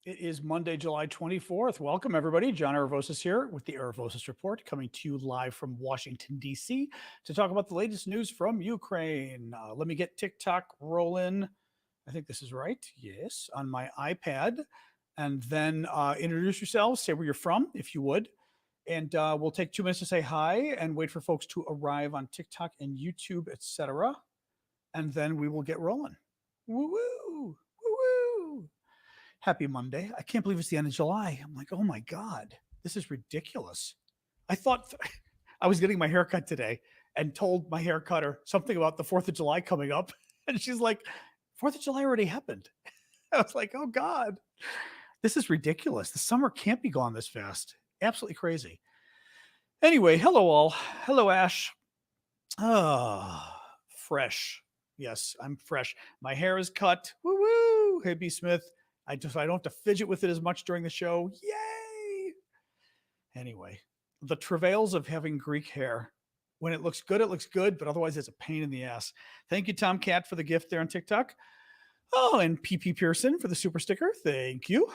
It is Monday, July 24th. Welcome, everybody. John Aravosis here with the Aravosis Report, coming to you live from Washington, D.C. to talk about the latest news from Ukraine. Let me get TikTok rolling. I think this is right. Yes, on my iPad. And then introduce yourselves, say where you're from, if you would. And we'll take 2 minutes to say hi and wait for folks to arrive on TikTok and YouTube, etc. And then we will get rolling. Woo woo! Woo woo! Happy Monday. I can't believe it's the end of July. I'm like, oh my God, this is ridiculous. I thought I was getting my haircut today and told my hair cutter something about the 4th of July coming up. And she's like, 4th of July already happened. I was like, oh God, this is ridiculous. The summer can't be gone this fast. Absolutely crazy. Anyway, hello all. Hello, Ash. Ah, fresh. Yes, I'm fresh. My hair is cut. Woo woo. Hey, B. Smith. I don't have to fidget with it as much during the show. Yay! Anyway, the travails of having Greek hair. When it looks good, but otherwise it's a pain in the ass. Thank you, Tomcat, for the gift there on TikTok. Oh, and PP Pearson for the super sticker. Thank you.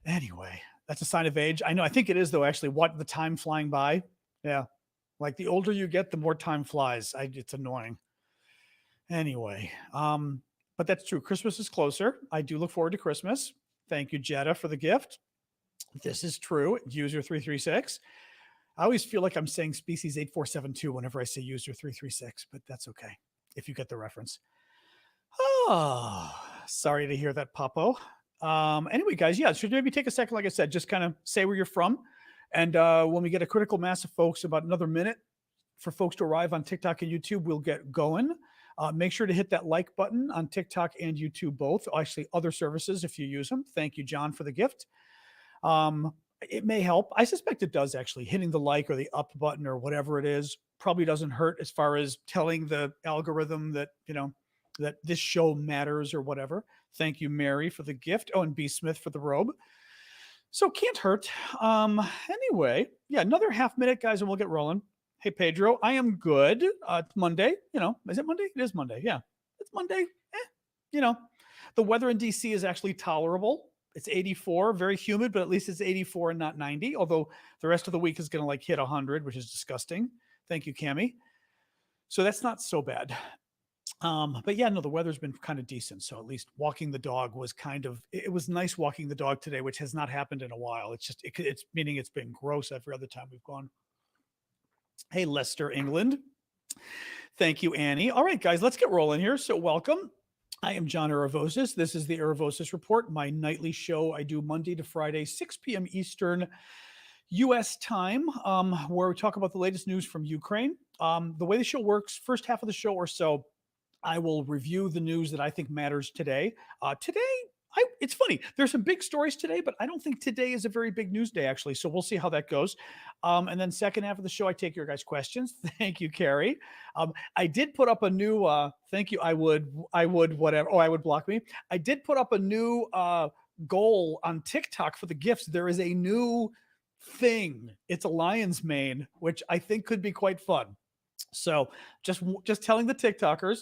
Anyway, that's a sign of age. I know, I think it is, though, actually. What, the time flying by? Yeah. Like the older you get, the more time flies. It's annoying. Anyway, but that's true. Christmas is closer. I do look forward to Christmas. Thank you, Jetta, for the gift. This is true. User 336. I always feel like I'm saying species 8472 whenever I say user 336, but that's okay if you get the reference. Oh, sorry to hear that, Papo. Anyway, guys, yeah, should maybe take a second, like I said, just kind of say where you're from. And when we get a critical mass of folks, about another minute for folks to arrive on TikTok and YouTube, we'll get going. Make sure to hit that like button on TikTok and YouTube both. Actually, other services if you use them. Thank you, John, for the gift. It may help. I suspect it does, actually. Hitting the like or the up button or whatever it is probably doesn't hurt as far as telling the algorithm that, that this show matters or whatever. Thank you, Mary, for the gift. Oh, and B. Smith for the robe. So can't hurt. Anyway, yeah, another half minute, guys, and we'll get rolling. Hey, Pedro, I am good. It's Monday. Is it Monday? It is Monday. Yeah, it's Monday. The weather in DC is actually tolerable. It's 84, very humid, but at least it's 84 and not 90. Although the rest of the week is going to hit 100, which is disgusting. Thank you, Cami. So that's not so bad. But yeah, no, the weather's been kind of decent. So at least walking the dog was it was nice walking the dog today, which has not happened in a while. It's meaning it's been gross every other time we've gone. Hey, Leicester, England. Thank you, Annie. All right, guys, let's get rolling here. So welcome. I am John Aravosis. This is the Aravosis Report, my nightly show I do Monday to Friday, 6 p.m. Eastern U.S. time, where we talk about the latest news from Ukraine. The way the show works, first half of the show or so, I will review the news that I think matters today. It's funny. There's some big stories today, but I don't think today is a very big news day, actually. So we'll see how that goes. And then second half of the show, I take your guys' questions. Thank you, Carrie. I did put up a new, thank you. I would, whatever. Oh, I would block me. I did put up a new goal on TikTok for the gifts. There is a new thing. It's a lion's mane, which I think could be quite fun. So just telling the TikTokers,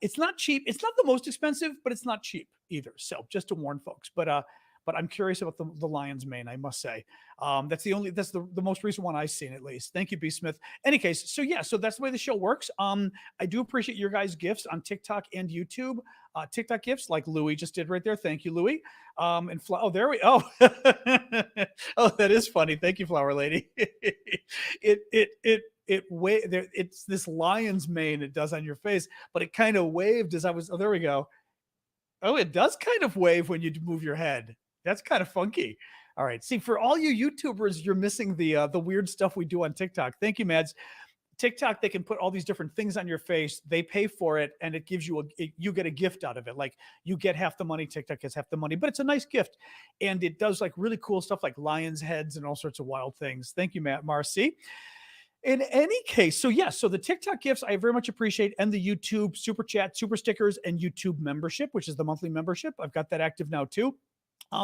it's not cheap. It's not the most expensive, but it's not cheap either. So just to warn folks, but I'm curious about the lion's mane, I must say. That's the most recent one I've seen, at least. Thank you, B. Smith. Any case, so yeah, so that's the way the show works. I do appreciate your guys' gifts on TikTok and YouTube. TikTok gifts like Louie just did right there. Thank you, Louie. There we oh that is funny. Thank you, Flower Lady. It's this lion's mane it does on your face, but it kind of waved as I was. Oh, there we go. Oh, it does kind of wave when you move your head. That's kind of funky. All right. See, for all you YouTubers, you're missing the weird stuff we do on TikTok. Thank you, Mads. TikTok, they can put all these different things on your face. They pay for it, and it gives you you get a gift out of it. Like you get half the money, TikTok gets half the money, but it's a nice gift, and it does really cool stuff like lions' heads and all sorts of wild things. Thank you, Matt Marcy. In any case, so the TikTok gifts I very much appreciate, and the YouTube super chat, super stickers, and YouTube membership, which is the monthly membership. I've got that active now too.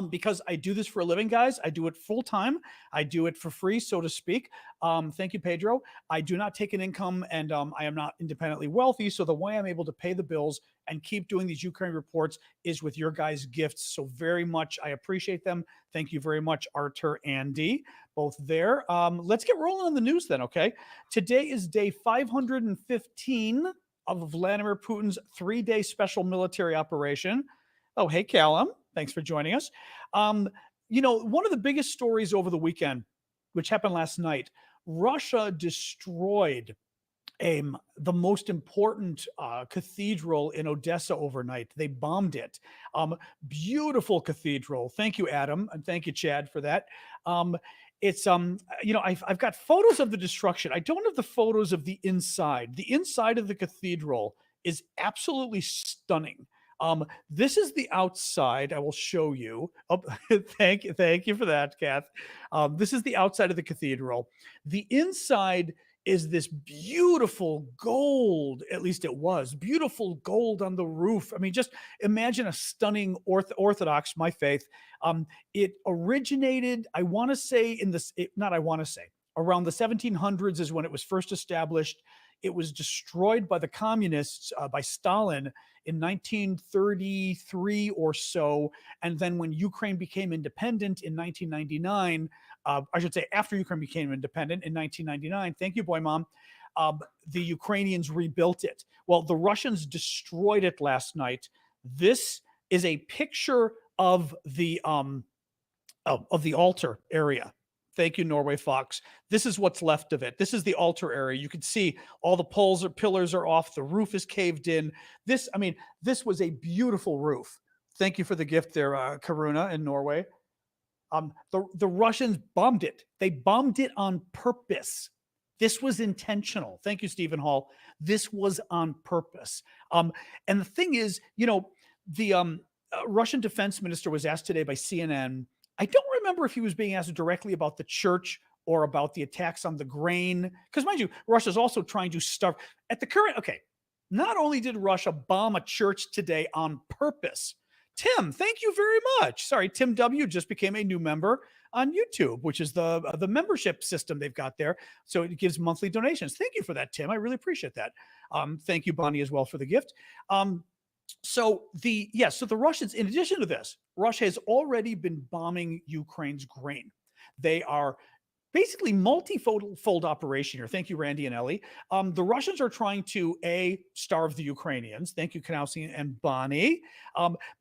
Because I do this for a living, guys. I do it full time. I do it for free, so to speak. Thank you, Pedro. I do not take an income, and I am not independently wealthy. So the way I'm able to pay the bills and keep doing these Ukraine reports is with your guys' gifts. So very much, I appreciate them. Thank you very much, Artur and Dee, both there. Let's get rolling on the news then, okay? Today is day 515 of Vladimir Putin's 3-day special military operation. Oh, hey, Callum. Thanks for joining us. One of the biggest stories over the weekend, which happened last night, Russia destroyed the most important cathedral in Odessa overnight. They bombed it. Beautiful cathedral. Thank you, Adam, and thank you, Chad, for that. I've got photos of the destruction. I don't have the photos of the inside. The inside of the cathedral is absolutely stunning. This is the outside. I will show you. Oh, thank you for that, Kath. This is the outside of the cathedral. The inside is this beautiful gold, at least it was, beautiful gold on the roof. I mean, just imagine a stunning Orthodox, my faith. It originated, I want to say, around the 1700s is when it was first established. It was destroyed by the communists, by Stalin in 1933 or so. And then when Ukraine became independent in 1999, I should say after Ukraine became independent in 1999, thank you, boy mom, the Ukrainians rebuilt it. Well, the Russians destroyed it last night. This is a picture of the altar area. Thank you, Norway Fox. This is what's left of it. This is the altar area. You can see all the pillars are off. The roof is caved in. This was a beautiful roof. Thank you for the gift there, Karuna in Norway. The Russians bombed it. They bombed it on purpose. This was intentional. Thank you, Stephen Hall. This was on purpose. And the thing is, the Russian defense minister was asked today by CNN. I don't remember if he was being asked directly about the church or about the attacks on the grain. Because mind you, Russia's also trying to starve. Not only did Russia bomb a church today on purpose. Tim, thank you very much. Sorry, Tim W. just became a new member on YouTube, which is the membership system they've got there. So it gives monthly donations. Thank you for that, Tim. I really appreciate that. Thank you, Bonnie, as well for the gift. So the Russians, in addition to this, Russia has already been bombing Ukraine's grain. They are basically multi-fold operation here. Thank you, Randy and Ellie. The Russians are trying to starve the Ukrainians. Thank you, Kanowski and Bonnie.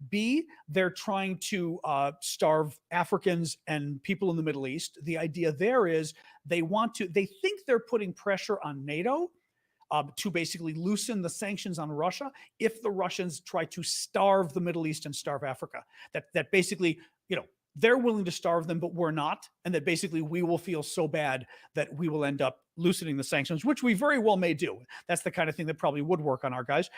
B, they're trying to starve Africans and people in the Middle East. The idea there is they think they're putting pressure on NATO to basically loosen the sanctions on Russia if the Russians try to starve the Middle East and starve Africa. That basically, they're willing to starve them, but we're not. And that basically we will feel so bad that we will end up loosening the sanctions, which we very well may do. That's the kind of thing that probably would work on our guys.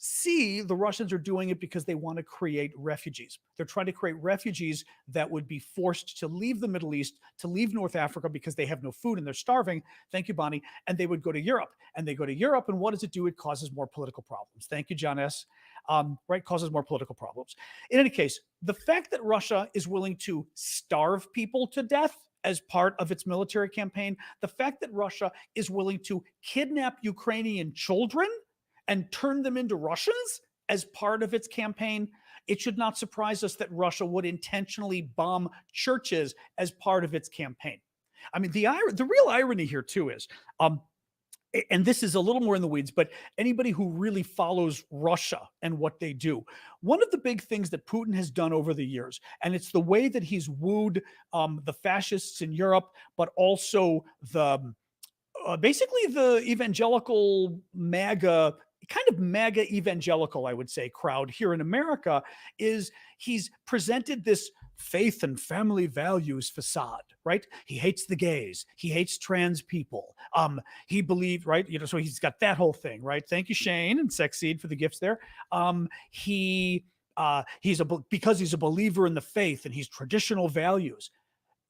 C, the Russians are doing it because they want to create refugees. They're trying to create refugees that would be forced to leave the Middle East, to leave North Africa because they have no food and they're starving. Thank you, Bonnie. And they would go to Europe. And they go to Europe, and what does it do? It causes more political problems. Thank you, John S. Causes more political problems. In any case, the fact that Russia is willing to starve people to death as part of its military campaign, the fact that Russia is willing to kidnap Ukrainian children and turn them into Russians as part of its campaign, it should not surprise us that Russia would intentionally bomb churches as part of its campaign. I mean, the real irony here too is, and this is a little more in the weeds, but anybody who really follows Russia and what they do, one of the big things that Putin has done over the years, and it's the way that he's wooed the fascists in Europe, but also basically the evangelical MAGA, kind of MAGA evangelical, I would say, crowd here in America, is he's presented this faith and family values facade, right? He hates the gays. He hates trans people. He believed, right? So he's got that whole thing, right? Thank you, Shane and Sexseed, for the gifts there. Because he's a believer in the faith and he's traditional values.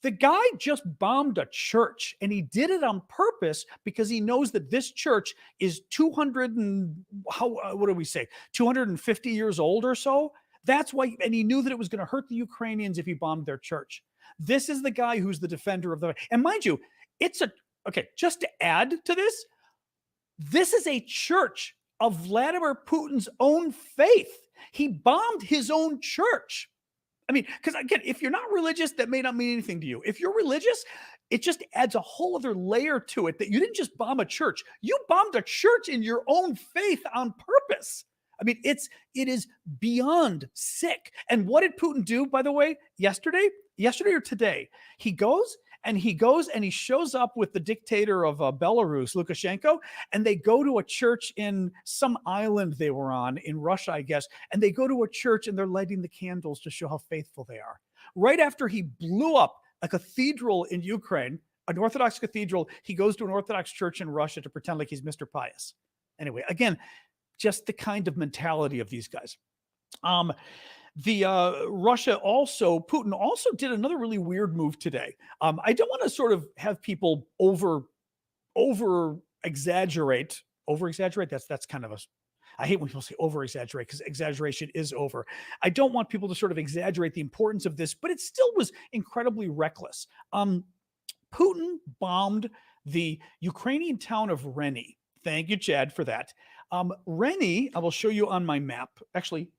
The guy just bombed a church, and he did it on purpose because he knows that this church is 250 years old or so. That's why, and he knew that it was going to hurt the Ukrainians if he bombed their church. This is the guy who's the defender of the, and mind you, just to add to this, this is a church of Vladimir Putin's own faith. He bombed his own church. I mean, because again, if you're not religious, that may not mean anything to you. If you're religious, it just adds a whole other layer to it that you didn't just bomb a church. You bombed a church in your own faith on purpose. I mean, it is beyond sick. And what did Putin do, by the way, yesterday or today? He goes and he shows up with the dictator of Belarus, Lukashenko, and they go to a church in some island they were on in Russia, I guess. And they go to a church and they're lighting the candles to show how faithful they are. Right after he blew up a cathedral in Ukraine, an Orthodox cathedral, he goes to an Orthodox church in Russia to pretend like he's Mr. Pious. Anyway, again, just the kind of mentality of these guys. Putin also did another really weird move today. I don't want to sort of have people over exaggerate. That's kind of I hate when people say over exaggerate because exaggeration is over. I don't want people to sort of exaggerate the importance of this, but it still was incredibly reckless. Putin bombed the Ukrainian town of Reni. Thank you, Chad, for that. Reni, I will show you on my map. Actually,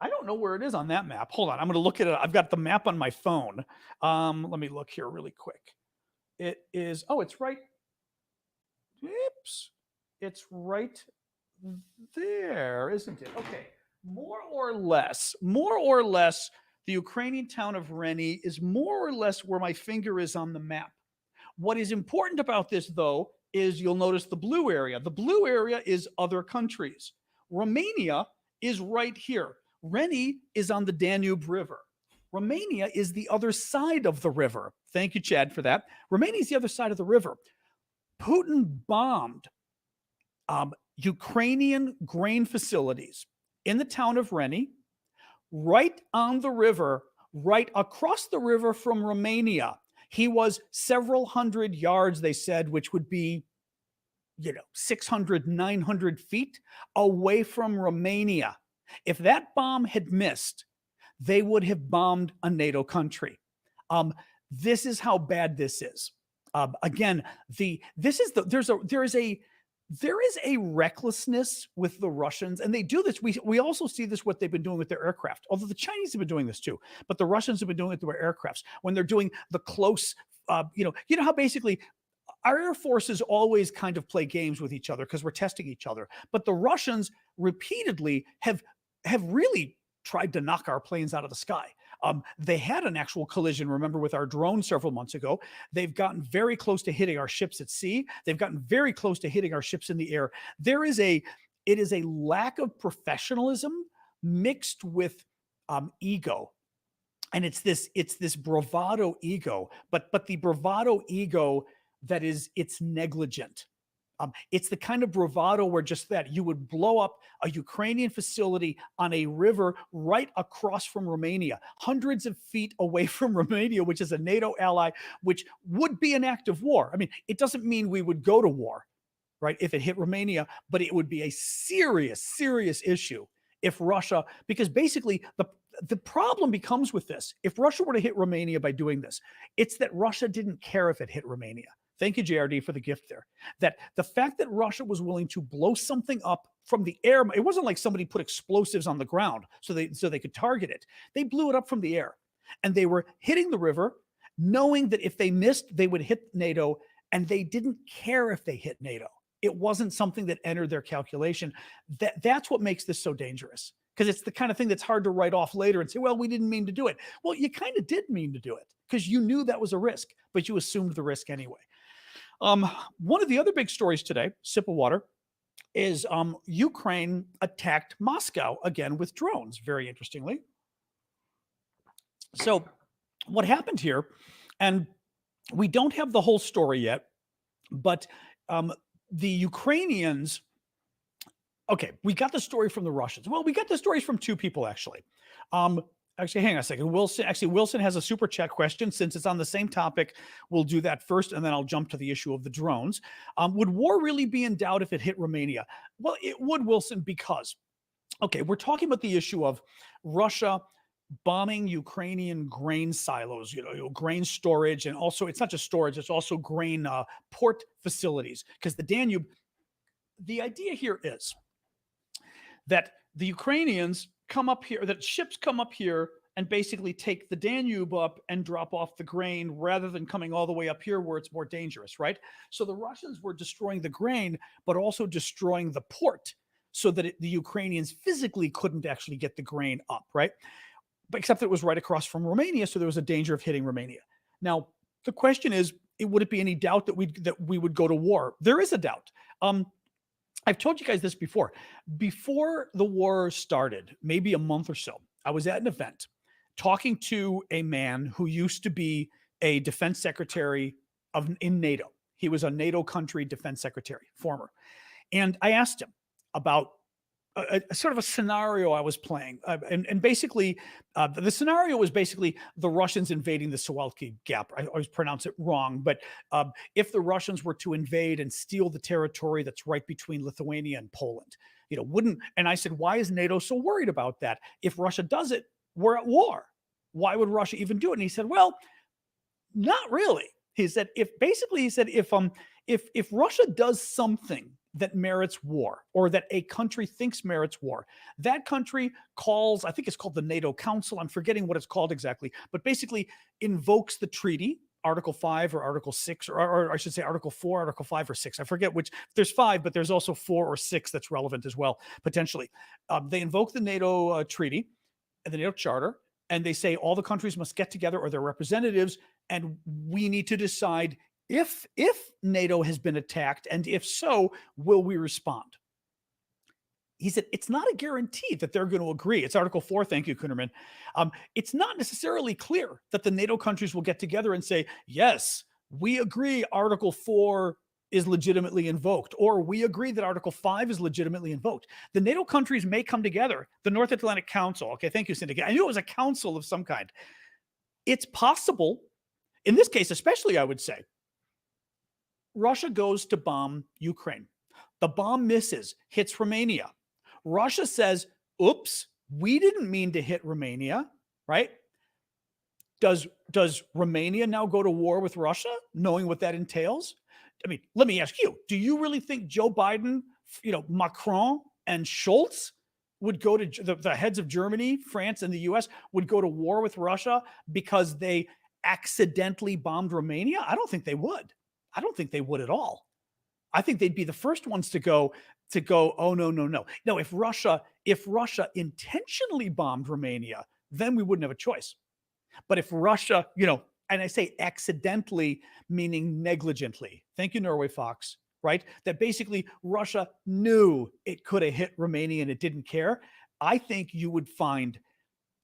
I don't know where it is on that map. Hold on. I'm going to look at it. I've got the map on my phone. Let me look here really quick. It is, it's right. Oops. It's right there, isn't it? Okay. More or less, the Ukrainian town of Reni is more or less where my finger is on the map. What is important about this, though, is you'll notice the blue area. The blue area is other countries. Romania is right here. Reni is on the Danube River. Romania is the other side of the river. Thank you, Chad, for that. Romania is the other side of the river. Putin bombed Ukrainian grain facilities in the town of Reni, right on the river, right across the river from Romania. He was several hundred yards, they said, which would be, 600, 900 feet away from Romania. If that bomb had missed, they would have bombed a NATO country. This is how bad this is. Again, there is a recklessness with the Russians, and they do this. We also see this what they've been doing with their aircraft. Although the Chinese have been doing this too, but the Russians have been doing it with their aircrafts when they're doing the close. How basically our air forces always kind of play games with each other because we're testing each other. But the Russians repeatedly have really tried to knock our planes out of the sky. They had an actual collision, remember, with our drone several months ago. They've gotten very close to hitting our ships at sea. They've gotten very close to hitting our ships in the air. It is a lack of professionalism mixed with ego. And it's this bravado ego, but the bravado ego it's negligent. It's the kind of bravado where just that you would blow up a Ukrainian facility on a river right across from Romania, hundreds of feet away from Romania, which is a NATO ally, which would be an act of war. I mean, it doesn't mean we would go to war, right, if it hit Romania, but it would be a serious, serious issue if Russia, because basically the problem becomes with this. If Russia were to hit Romania by doing this, it's that Russia didn't care if it hit Romania. Thank you, JRD, for the gift there. That the fact that Russia was willing to blow something up from the air, it wasn't like somebody put explosives on the ground so they could target it. They blew it up from the air, and they were hitting the river, knowing that if they missed, they would hit NATO, and they didn't care if they hit NATO. It wasn't something that entered their calculation. That's what makes this so dangerous, because it's the kind of thing that's hard to write off later and say, well, we didn't mean to do it. Well, you kind of did mean to do it because you knew that was a risk, but you assumed the risk anyway. One of the other big stories today, sip of water, is Ukraine attacked Moscow again with drones, very interestingly. So what happened here, and we don't have the whole story yet, but the Ukrainians, okay, we got the story from the Russians. Well, we got the stories from two people, actually. Actually, hang on a second. Wilson has a super chat question. Since it's on the same topic, we'll do that first, and then I'll jump to the issue of the drones. Would war really be in doubt if it hit Romania? Well, it would, Wilson, because, okay, we're talking about the issue of Russia bombing Ukrainian grain silos, grain storage, and also it's not just storage; it's also grain port facilities. Because the Danube, the idea here is that the Ukrainians come up here, that ships come up here and basically take the Danube up and drop off the grain rather than coming all the way up here where it's more dangerous, right? So the Russians were destroying the grain, but also destroying the port so that the Ukrainians physically couldn't actually get the grain up, right? But except it was right across from Romania, so there was a danger of hitting Romania. Now, the question is, would it be any doubt that we would go to war? There is a doubt. I've told you guys this before. Before the war started, maybe a month or so, I was at an event talking to a man who used to be a defense secretary in NATO. He was a NATO country defense secretary, former. And I asked him about a sort of a scenario I was playing. And basically, the scenario was basically the Russians invading the Suwalki Gap. I always pronounce it wrong, but if the Russians were to invade and steal the territory that's right between Lithuania and Poland, wouldn't, and I said, why is NATO so worried about that? If Russia does it, we're at war. Why would Russia even do it? And he said, well, not really. He said, if Russia does something that merits war, or that a country thinks merits war, that country calls, I think it's called the NATO Council, I'm forgetting what it's called exactly, but basically invokes the treaty, Article 5 or Article 6, or I should say Article 4, Article 5 or 6. I forget which. There's 5, but there's also 4 or 6 that's relevant as well, potentially. They invoke the NATO treaty and the NATO Charter, and they say all the countries must get together, or their representatives, and we need to decide if NATO has been attacked, and if so, will we respond? He said, it's not a guarantee that they're going to agree. It's Article 4. Thank you, Kunerman. It's not necessarily clear that the NATO countries will get together and say, yes, we agree Article 4 is legitimately invoked, or we agree that Article 5 is legitimately invoked. The NATO countries may come together. The North Atlantic Council. Okay, thank you, Syndicate. I knew it was a council of some kind. It's possible, in this case especially, I would say, Russia goes to bomb Ukraine. The bomb misses, hits Romania. Russia says, oops, we didn't mean to hit Romania, right? Does Romania now go to war with Russia, knowing what that entails? I mean, let me ask you, do you really think Joe Biden, Macron and Schultz would go to the heads of Germany, France, and the US would go to war with Russia because they accidentally bombed Romania? I don't think they would. I don't think they would at all. I think they'd be the first ones to go, oh, no. No, if Russia intentionally bombed Romania, then we wouldn't have a choice. But if Russia, and I say accidentally, meaning negligently. Thank you, Norway Fox, right? That basically Russia knew it could have hit Romania and it didn't care. I think you would find,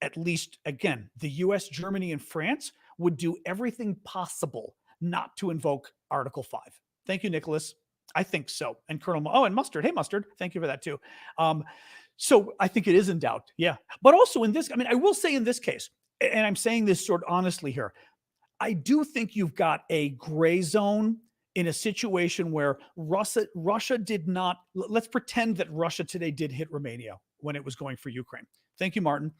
at least, again, the US, Germany, and France would do everything possible not to invoke Article 5. Thank you, Nicholas. I think so. And Colonel, and Mustard. Hey, Mustard. Thank you for that too. So I think it is in doubt. Yeah. But also in this, I will say in this case, and I'm saying this sort of honestly here, I do think you've got a gray zone in a situation where Russia did not, let's pretend that Russia today did hit Romania when it was going for Ukraine. Thank you, Martin.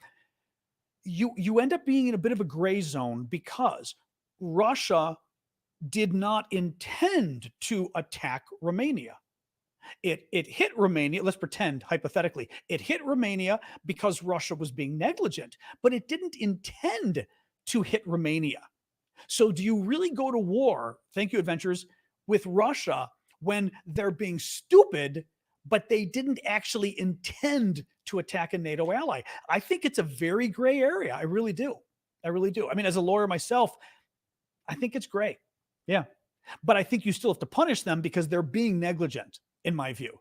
You end up being in a bit of a gray zone because Russia did not intend to attack Romania. It hit Romania. Let's pretend hypothetically it hit Romania because Russia was being negligent, but it didn't intend to hit Romania. So do you really go to war, thank you, adventurers, with Russia when they're being stupid, but they didn't actually intend to attack a NATO ally? I think it's a very gray area. I really do. As a lawyer myself, I think it's gray. Yeah. But I think you still have to punish them because they're being negligent, in my view.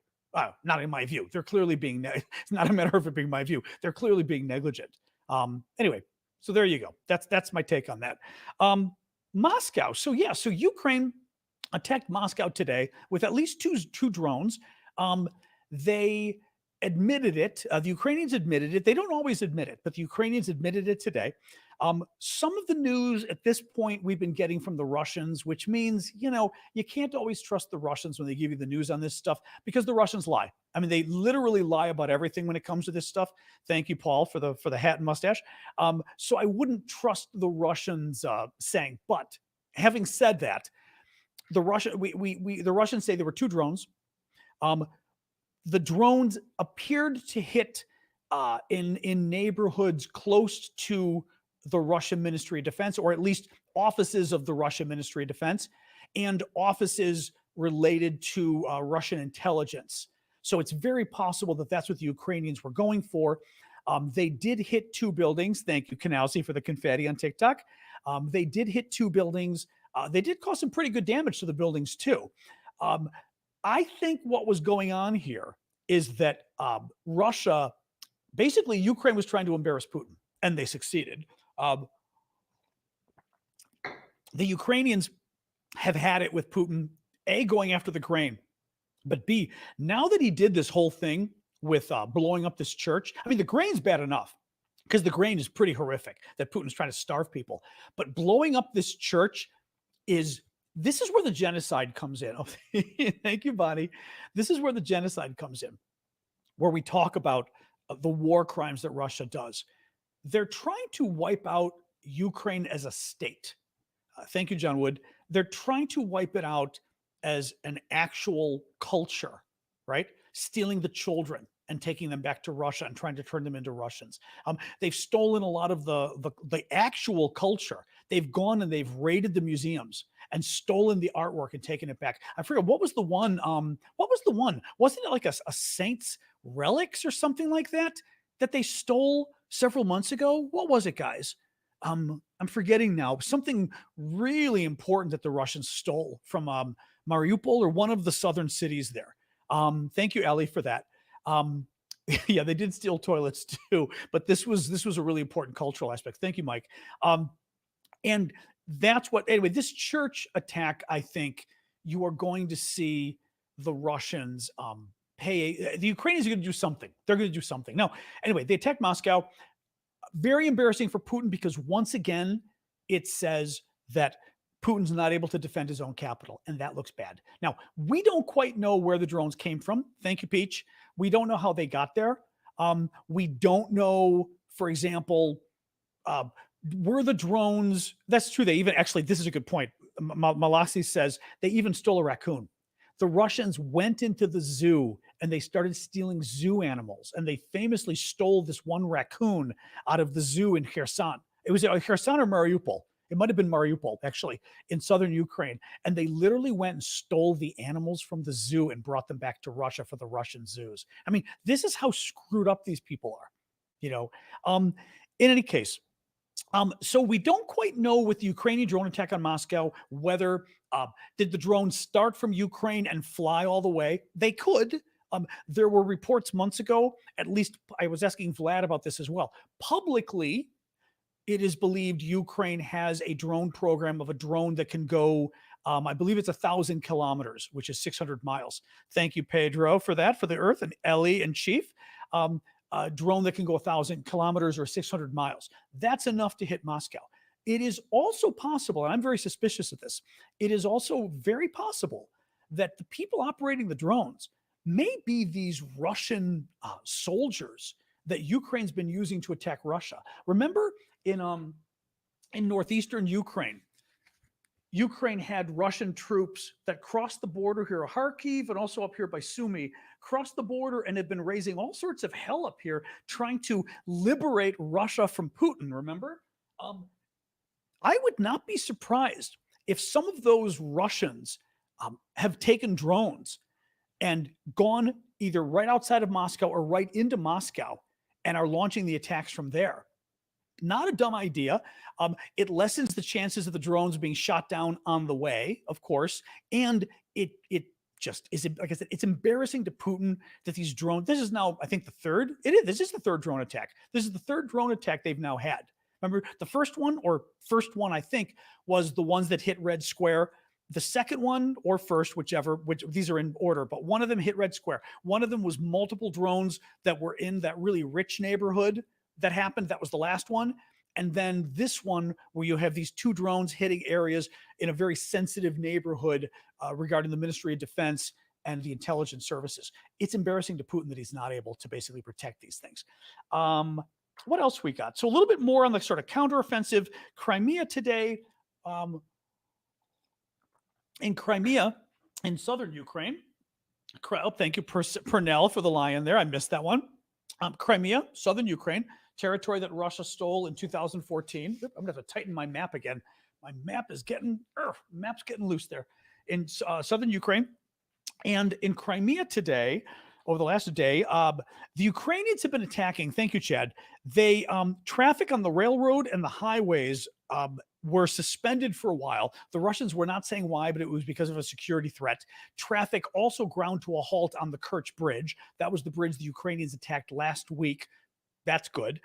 Not in my view. They're clearly being, it's not a matter of it being my view. They're clearly being negligent. Anyway, so there you go. That's my take on that. Moscow. So Ukraine attacked Moscow today with at least two drones. They admitted it. The Ukrainians admitted it. They don't always admit it, but the Ukrainians admitted it today. Some of the news at this point we've been getting from the Russians, which means, you can't always trust the Russians when they give you the news on this stuff because the Russians lie. I mean, they literally lie about everything when it comes to this stuff. Thank you, Paul, for the hat and mustache. So I wouldn't trust the Russians saying. But having said that, the Russians say there were two drones. The drones appeared to hit in neighborhoods close to the Russian Ministry of Defense, or at least offices of the Russian Ministry of Defense, and offices related to Russian intelligence. So it's very possible that that's what the Ukrainians were going for. They did hit two buildings. Thank you, Kanowski, for the confetti on TikTok. They did hit two buildings. They did cause some pretty good damage to the buildings, too. I think what was going on here is that Russia, basically, Ukraine was trying to embarrass Putin, and they succeeded. The Ukrainians have had it with Putin, A, going after the grain, but B, now that he did this whole thing with blowing up this church, I mean, the grain's bad enough because the grain is pretty horrific that Putin's trying to starve people. But blowing up this church this is where the genocide comes in. Oh, thank you, Bonnie. This is where the genocide comes in, where we talk about the war crimes that Russia does. They're trying to wipe out Ukraine as a state. Thank you, John Wood. They're trying to wipe it out as an actual culture, right? Stealing the children and taking them back to Russia and trying to turn them into Russians. They've stolen a lot of the actual culture. They've gone and they've raided the museums and stolen the artwork and taken it back. I forget what was the one. Wasn't it like a saint's relics or something like that they stole several months ago? What was it, guys? I'm forgetting now. Something really important that the Russians stole from Mariupol or one of the southern cities there. Thank you, Ellie, for that. Yeah, they did steal toilets too, but this was a really important cultural aspect. Thank you, Mike. And that's anyway, this church attack, I think you are going to see the Russians the Ukrainians are going to do something. They're going to do something. Now, anyway, they attacked Moscow. Very embarrassing for Putin because once again, it says that Putin's not able to defend his own capital, and that looks bad. Now, we don't quite know where the drones came from. Thank you, Peach. We don't know how they got there. We don't know, for example, were the drones, that's true. They even, actually, this is a good point. Malasi says they even stole a raccoon. The Russians went into the zoo and they started stealing zoo animals. And they famously stole this one raccoon out of the zoo in Kherson. It was Kherson or Mariupol. It might have been Mariupol, actually, in southern Ukraine. And they literally went and stole the animals from the zoo and brought them back to Russia for the Russian zoos. I mean, this is how screwed up these people are, In any case, so we don't quite know with the Ukrainian drone attack on Moscow whether did the drone start from Ukraine and fly all the way? They could. There were reports months ago, at least I was asking Vlad about this as well. Publicly, it is believed Ukraine has a drone program of a drone that can go, I believe it's 1,000 kilometers, which is 600 miles. Thank you, Pedro, for that, for the Earth, and Ellie and Chief. A drone that can go 1,000 kilometers or 600 miles. That's enough to hit Moscow. It is also possible, and I'm very suspicious of this, it is also very possible that the people operating the drones may be these Russian soldiers that Ukraine's been using to attack Russia. Remember in northeastern Ukraine had Russian troops that crossed the border here at Kharkiv and also up here by Sumy, crossed the border and have been raising all sorts of hell up here trying to liberate Russia from Putin, remember? I would not be surprised if some of those Russians have taken drones and gone either right outside of Moscow or right into Moscow and are launching the attacks from there. Not a dumb idea. It lessens the chances of the drones being shot down on the way, of course, and it just is, like I said, it's embarrassing to Putin that these drones. This is now, I think, the third. This is the third drone attack. This is the third drone attack they've now had. Remember, the first one, I think, was the ones that hit Red Square. The second one, or first, which these are in order, but one of them hit Red Square. One of them was multiple drones that were in that really rich neighborhood that happened. That was the last one. And then this one where you have these two drones hitting areas in a very sensitive neighborhood regarding the Ministry of Defense and the intelligence services. It's embarrassing to Putin that he's not able to basically protect these things. What else we got? So a little bit more on the sort of counteroffensive. Crimea today. In Crimea, in southern Ukraine. Oh, thank you, Purnell, for the lion there. I missed that one. Crimea, southern Ukraine, territory that Russia stole in 2014. I'm going to have to tighten my map again. My map is getting loose there. In southern Ukraine. And in Crimea today, over the last day, the Ukrainians have been attacking. Thank you, Chad. They traffic on the railroad and the highways were suspended for a while. The Russians were not saying why, but it was because of a security threat. Traffic also ground to a halt on the Kerch Bridge. That was the bridge the Ukrainians attacked last week. That's good.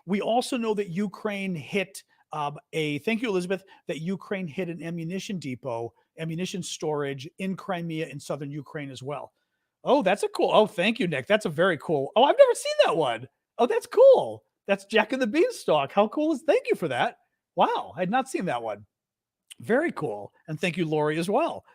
We also know that Ukraine hit thank you, Elizabeth, that Ukraine hit an ammunition depot, ammunition storage in Crimea in southern Ukraine as well. Oh, that's a cool. Oh, thank you, Nick. That's a very cool. Oh, I've never seen that one. Oh, that's cool. That's Jack and the Beanstalk. How cool is, thank you for that. Wow. I had not seen that one. Very cool. And thank you, Lori, as well.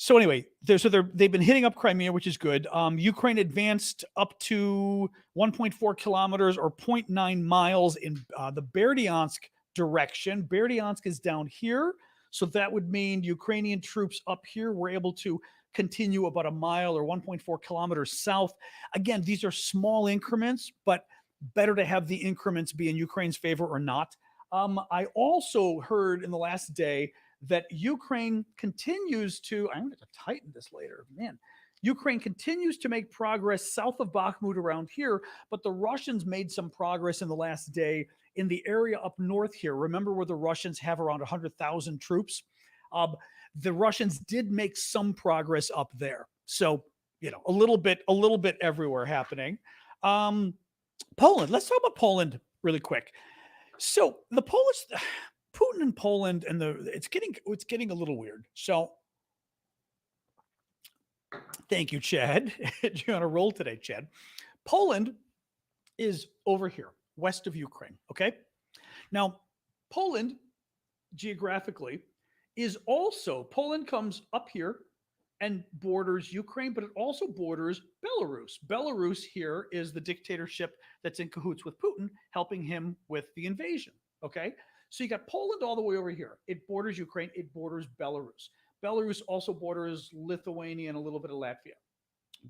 So anyway, they've been hitting up Crimea, which is good. Ukraine advanced up to 1.4 kilometers or 0.9 miles in the Berdyansk direction. Berdyansk is down here. So that would mean Ukrainian troops up here were able to continue about a mile or 1.4 kilometers south. Again, these are small increments, but better to have the increments be in Ukraine's favor or not. I also heard in the last day that Ukraine continues to, I'm going to tighten this later, man. Ukraine continues to make progress south of Bakhmut around here, but the Russians made some progress in the last day in the area up north here. Remember where the Russians have around 100,000 troops? The Russians did make some progress up there. So, a little bit everywhere happening. Poland, let's talk about Poland really quick. So the Polish, Putin and Poland, and it's getting a little weird. So thank you, Chad. You're on a roll today, Chad. Poland is over here, west of Ukraine. Okay. Now, Poland, geographically, Poland comes up here and borders Ukraine, but it also borders Belarus. Belarus here is the dictatorship that's in cahoots with Putin, helping him with the invasion. Okay. So you got Poland all the way over here. It borders Ukraine. It borders Belarus. Belarus also borders Lithuania and a little bit of Latvia.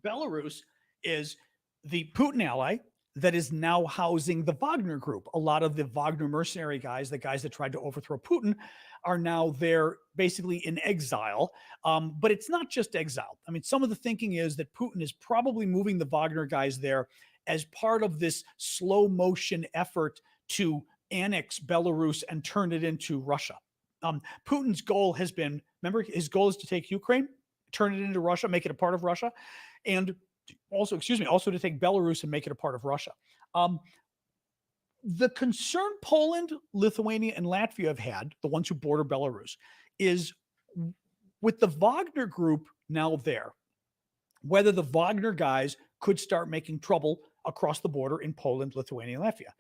Belarus is the Putin ally that is now housing the Wagner group. A lot of the Wagner mercenary guys, the guys that tried to overthrow Putin, are now there basically in exile. But it's not just exile. I mean, some of the thinking is that Putin is probably moving the Wagner guys there as part of this slow motion effort to annex Belarus and turn it into Russia. Putin's goal has been, remember, his goal is to take Ukraine, turn it into Russia, make it a part of Russia, and also to take Belarus and make it a part of Russia. The concern Poland, Lithuania, and Latvia have had, the ones who border Belarus, is with the Wagner group now there, whether the Wagner guys could start making trouble across the border in Poland, Lithuania, and Latvia.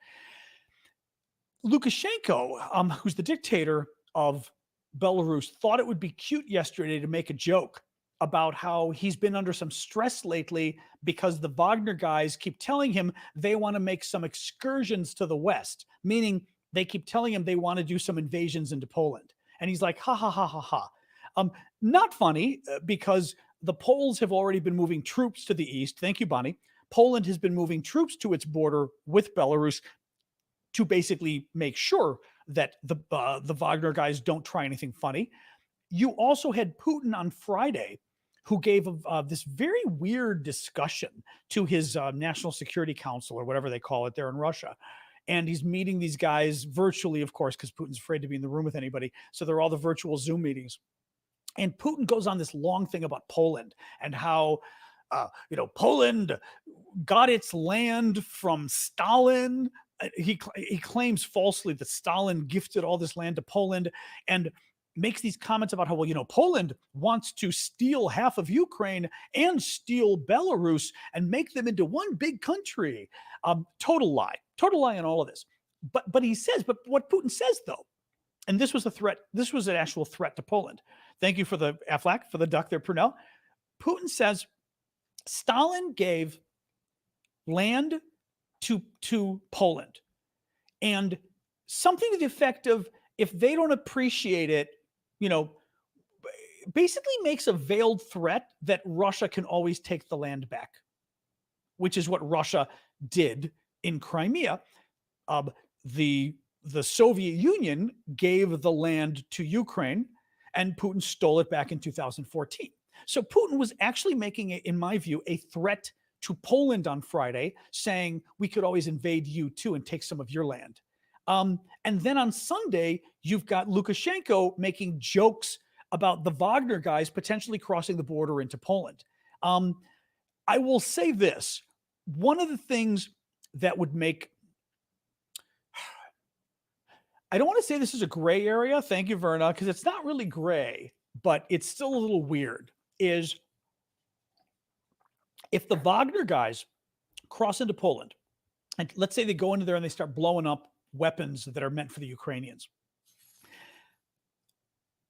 Lukashenko, who's the dictator of Belarus, thought it would be cute yesterday to make a joke about how he's been under some stress lately because the Wagner guys keep telling him they want to make some excursions to the West, meaning they keep telling him they want to do some invasions into Poland. And he's like, ha, ha, ha, ha, ha. Not funny because the Poles have already been moving troops to the east. Thank you, Bonnie. Poland has been moving troops to its border with Belarus to basically make sure that the Wagner guys don't try anything funny. You also had Putin on Friday, who gave this very weird discussion to his National Security Council, or whatever they call it there in Russia. And he's meeting these guys virtually, of course, because Putin's afraid to be in the room with anybody. So they're all the virtual Zoom meetings. And Putin goes on this long thing about Poland and how, Poland got its land from Stalin. He claims falsely that Stalin gifted all this land to Poland, and makes these comments about how, Poland wants to steal half of Ukraine and steal Belarus and make them into one big country. Total lie. Total lie on all of this. But he says, but what Putin says though, and this was a threat, this was an actual threat to Poland. Thank you for the Aflac, for the duck there, Purnell. Putin says Stalin gave land to Poland, and something to the effect of, if they don't appreciate it, basically makes a veiled threat that Russia can always take the land back, which is what Russia did in Crimea. The Soviet Union gave the land to Ukraine, and Putin stole it back in 2014. So Putin was actually making, in my view, a threat to Poland on Friday, saying we could always invade you too and take some of your land. And then on Sunday, you've got Lukashenko making jokes about the Wagner guys potentially crossing the border into Poland. I will say this. One of the things that would make, I don't want to say this is a gray area, thank you, Verna, because it's not really gray, but it's still a little weird, is if the Wagner guys cross into Poland, and let's say they go into there and they start blowing up weapons that are meant for the Ukrainians,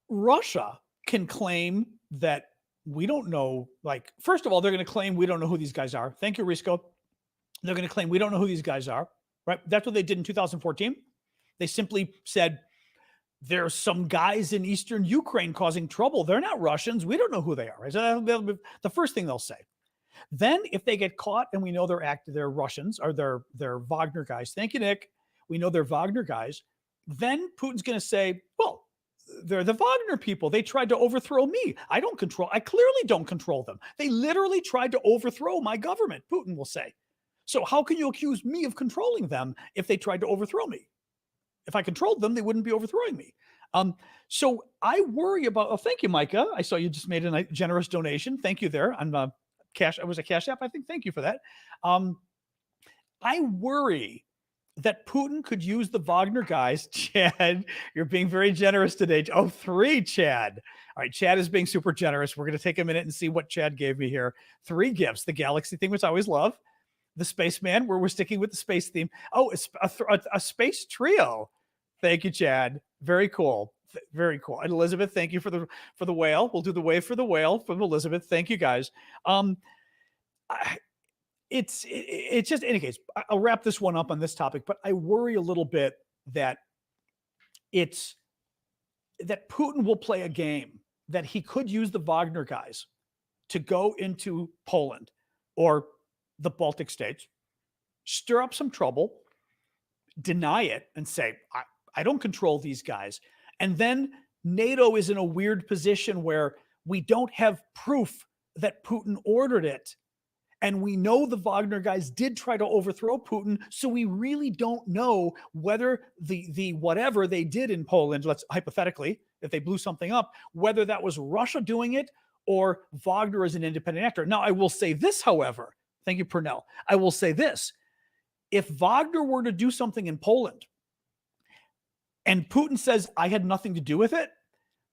Russia can claim that we don't know, like, first of all, they're going to claim we don't know who these guys are. Thank you, Risco. They're going to claim we don't know who these guys are, right? That's what they did in 2014. They simply said, there's some guys in Eastern Ukraine causing trouble. They're not Russians. We don't know who they are. Right? So that'll be the first thing they'll say. Then if they get caught and we know they're Russians, or they're Wagner guys. Thank you, Nick. We know they're Wagner guys. Then Putin's going to say, well, they're the Wagner people. They tried to overthrow me. I clearly don't control them. They literally tried to overthrow my government, Putin will say. So how can you accuse me of controlling them if they tried to overthrow me? If I controlled them, they wouldn't be overthrowing me. So I worry about, oh, thank you, Micah. I saw you just made a generous donation. Thank you there on Cash. It was a Cash App, I think. Thank you for that. I worry that Putin could use the Wagner guys. Chad, you're being very generous today. Oh, 3, Chad. All right, Chad is being super generous. We're going to take a minute and see what Chad gave me here. 3 gifts. The Galaxy thing, which I always love. The Spaceman, where we're sticking with the space theme. Oh, a space trio. Thank you, Chad. Very cool. Very cool. And Elizabeth, thank you for the whale. We'll do the wave for the whale from Elizabeth. Thank you, guys. It's just, in any case, I'll wrap this one up on this topic, but I worry a little bit that Putin will play a game that he could use the Wagner guys to go into Poland or the Baltic states, stir up some trouble, deny it, and say, I don't control these guys. And then NATO is in a weird position where we don't have proof that Putin ordered it. And we know the Wagner guys did try to overthrow Putin. So we really don't know whether the whatever they did in Poland, let's hypothetically, if they blew something up, whether that was Russia doing it or Wagner as an independent actor. Now, I will say this, however, thank you, Purnell. I will say this. If Wagner were to do something in Poland and Putin says, I had nothing to do with it,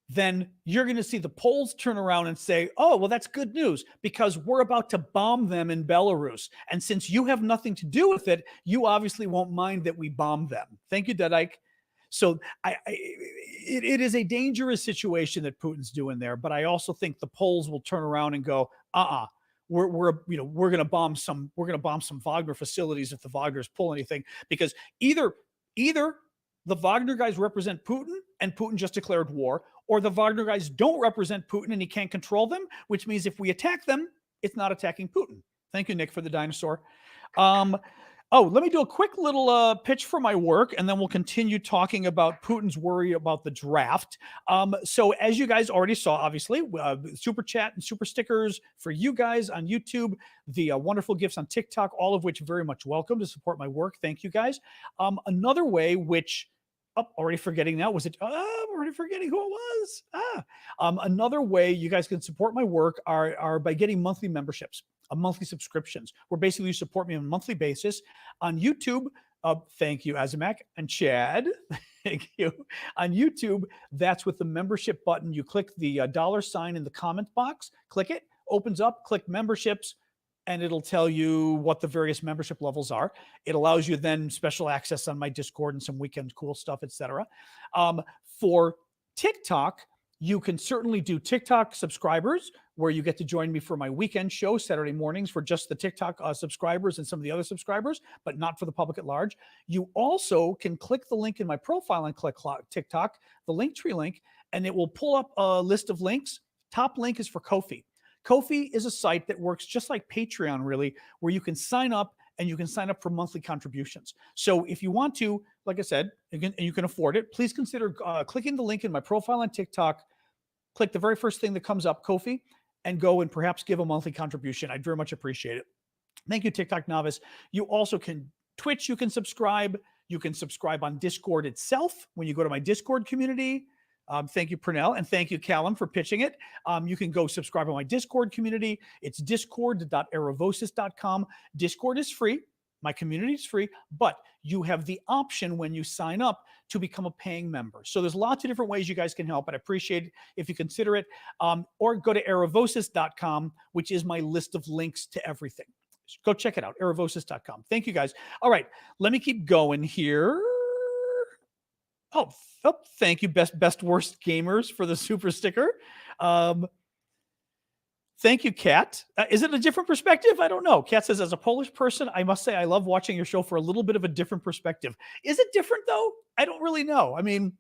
then you're going to see the Poles turn around and say, oh, well, that's good news because we're about to bomb them in Belarus. And since you have nothing to do with it, you obviously won't mind that we bomb them. Thank you, Dedike. So it is a dangerous situation that Putin's doing there. But I also think the Poles will turn around and go, we're going to bomb some Wagner facilities if the Wagners pull anything, because either the Wagner guys represent Putin and Putin just declared war, or the Wagner guys don't represent Putin and he can't control them, which means if we attack them, it's not attacking Putin. Thank you, Nick, for the dinosaur. Let me do a quick little pitch for my work, and then we'll continue talking about Putin's worry about the draft. So as you guys already saw, obviously, super chat and super stickers for you guys on YouTube, the wonderful gifts on TikTok, all of which very much welcome to support my work. Thank you, guys. Another way, which already forgetting now. Was it? I'm already forgetting who it was. Another way you guys can support my work are by getting monthly memberships, monthly subscriptions, where basically you support me on a monthly basis on YouTube. Thank you, Azamak and Chad. Thank you. On YouTube, that's with the membership button. You click the $ sign in the comment box, click it, opens up, click memberships. and it'll tell you what the various membership levels are. It allows you then special access on my Discord and some weekend cool stuff, etc. For TikTok, you can certainly do TikTok subscribers, where you get to join me for my weekend show Saturday mornings for just the TikTok subscribers and some of the other subscribers, but not for the public at large. You also can click the link in my profile and click TikTok, the Linktree link, and it will pull up a list of links. Top link is for Ko-fi. Ko-fi is a site that works just like Patreon, really, where you can sign up and you can sign up for monthly contributions. So if you want to, like I said, you can afford it, please consider clicking the link in my profile on TikTok, click the very first thing that comes up, Ko-fi, and go and perhaps give a monthly contribution. I'd very much appreciate it. Thank you, TikTok Novice. You also can Twitch, you can subscribe. You can subscribe on Discord itself when you go to my Discord community. Thank you, Purnell, and thank you, Callum, for pitching it. You can go subscribe on my Discord community. It's discord.aravosis.com. Discord is free. My community is free, but you have the option when you sign up to become a paying member. So there's lots of different ways you guys can help. I'd appreciate it if you consider it. Or go to aravosis.com, which is my list of links to everything. Go check it out, aravosis.com. Thank you, guys. All right, let me keep going here. Oh, thank you, best worst gamers, for the super sticker. Thank you, Kat. Is it a different perspective? I don't know. Kat says, as a Polish person, I must say I love watching your show for a little bit of a different perspective. Is it different, though? I don't really know. I mean,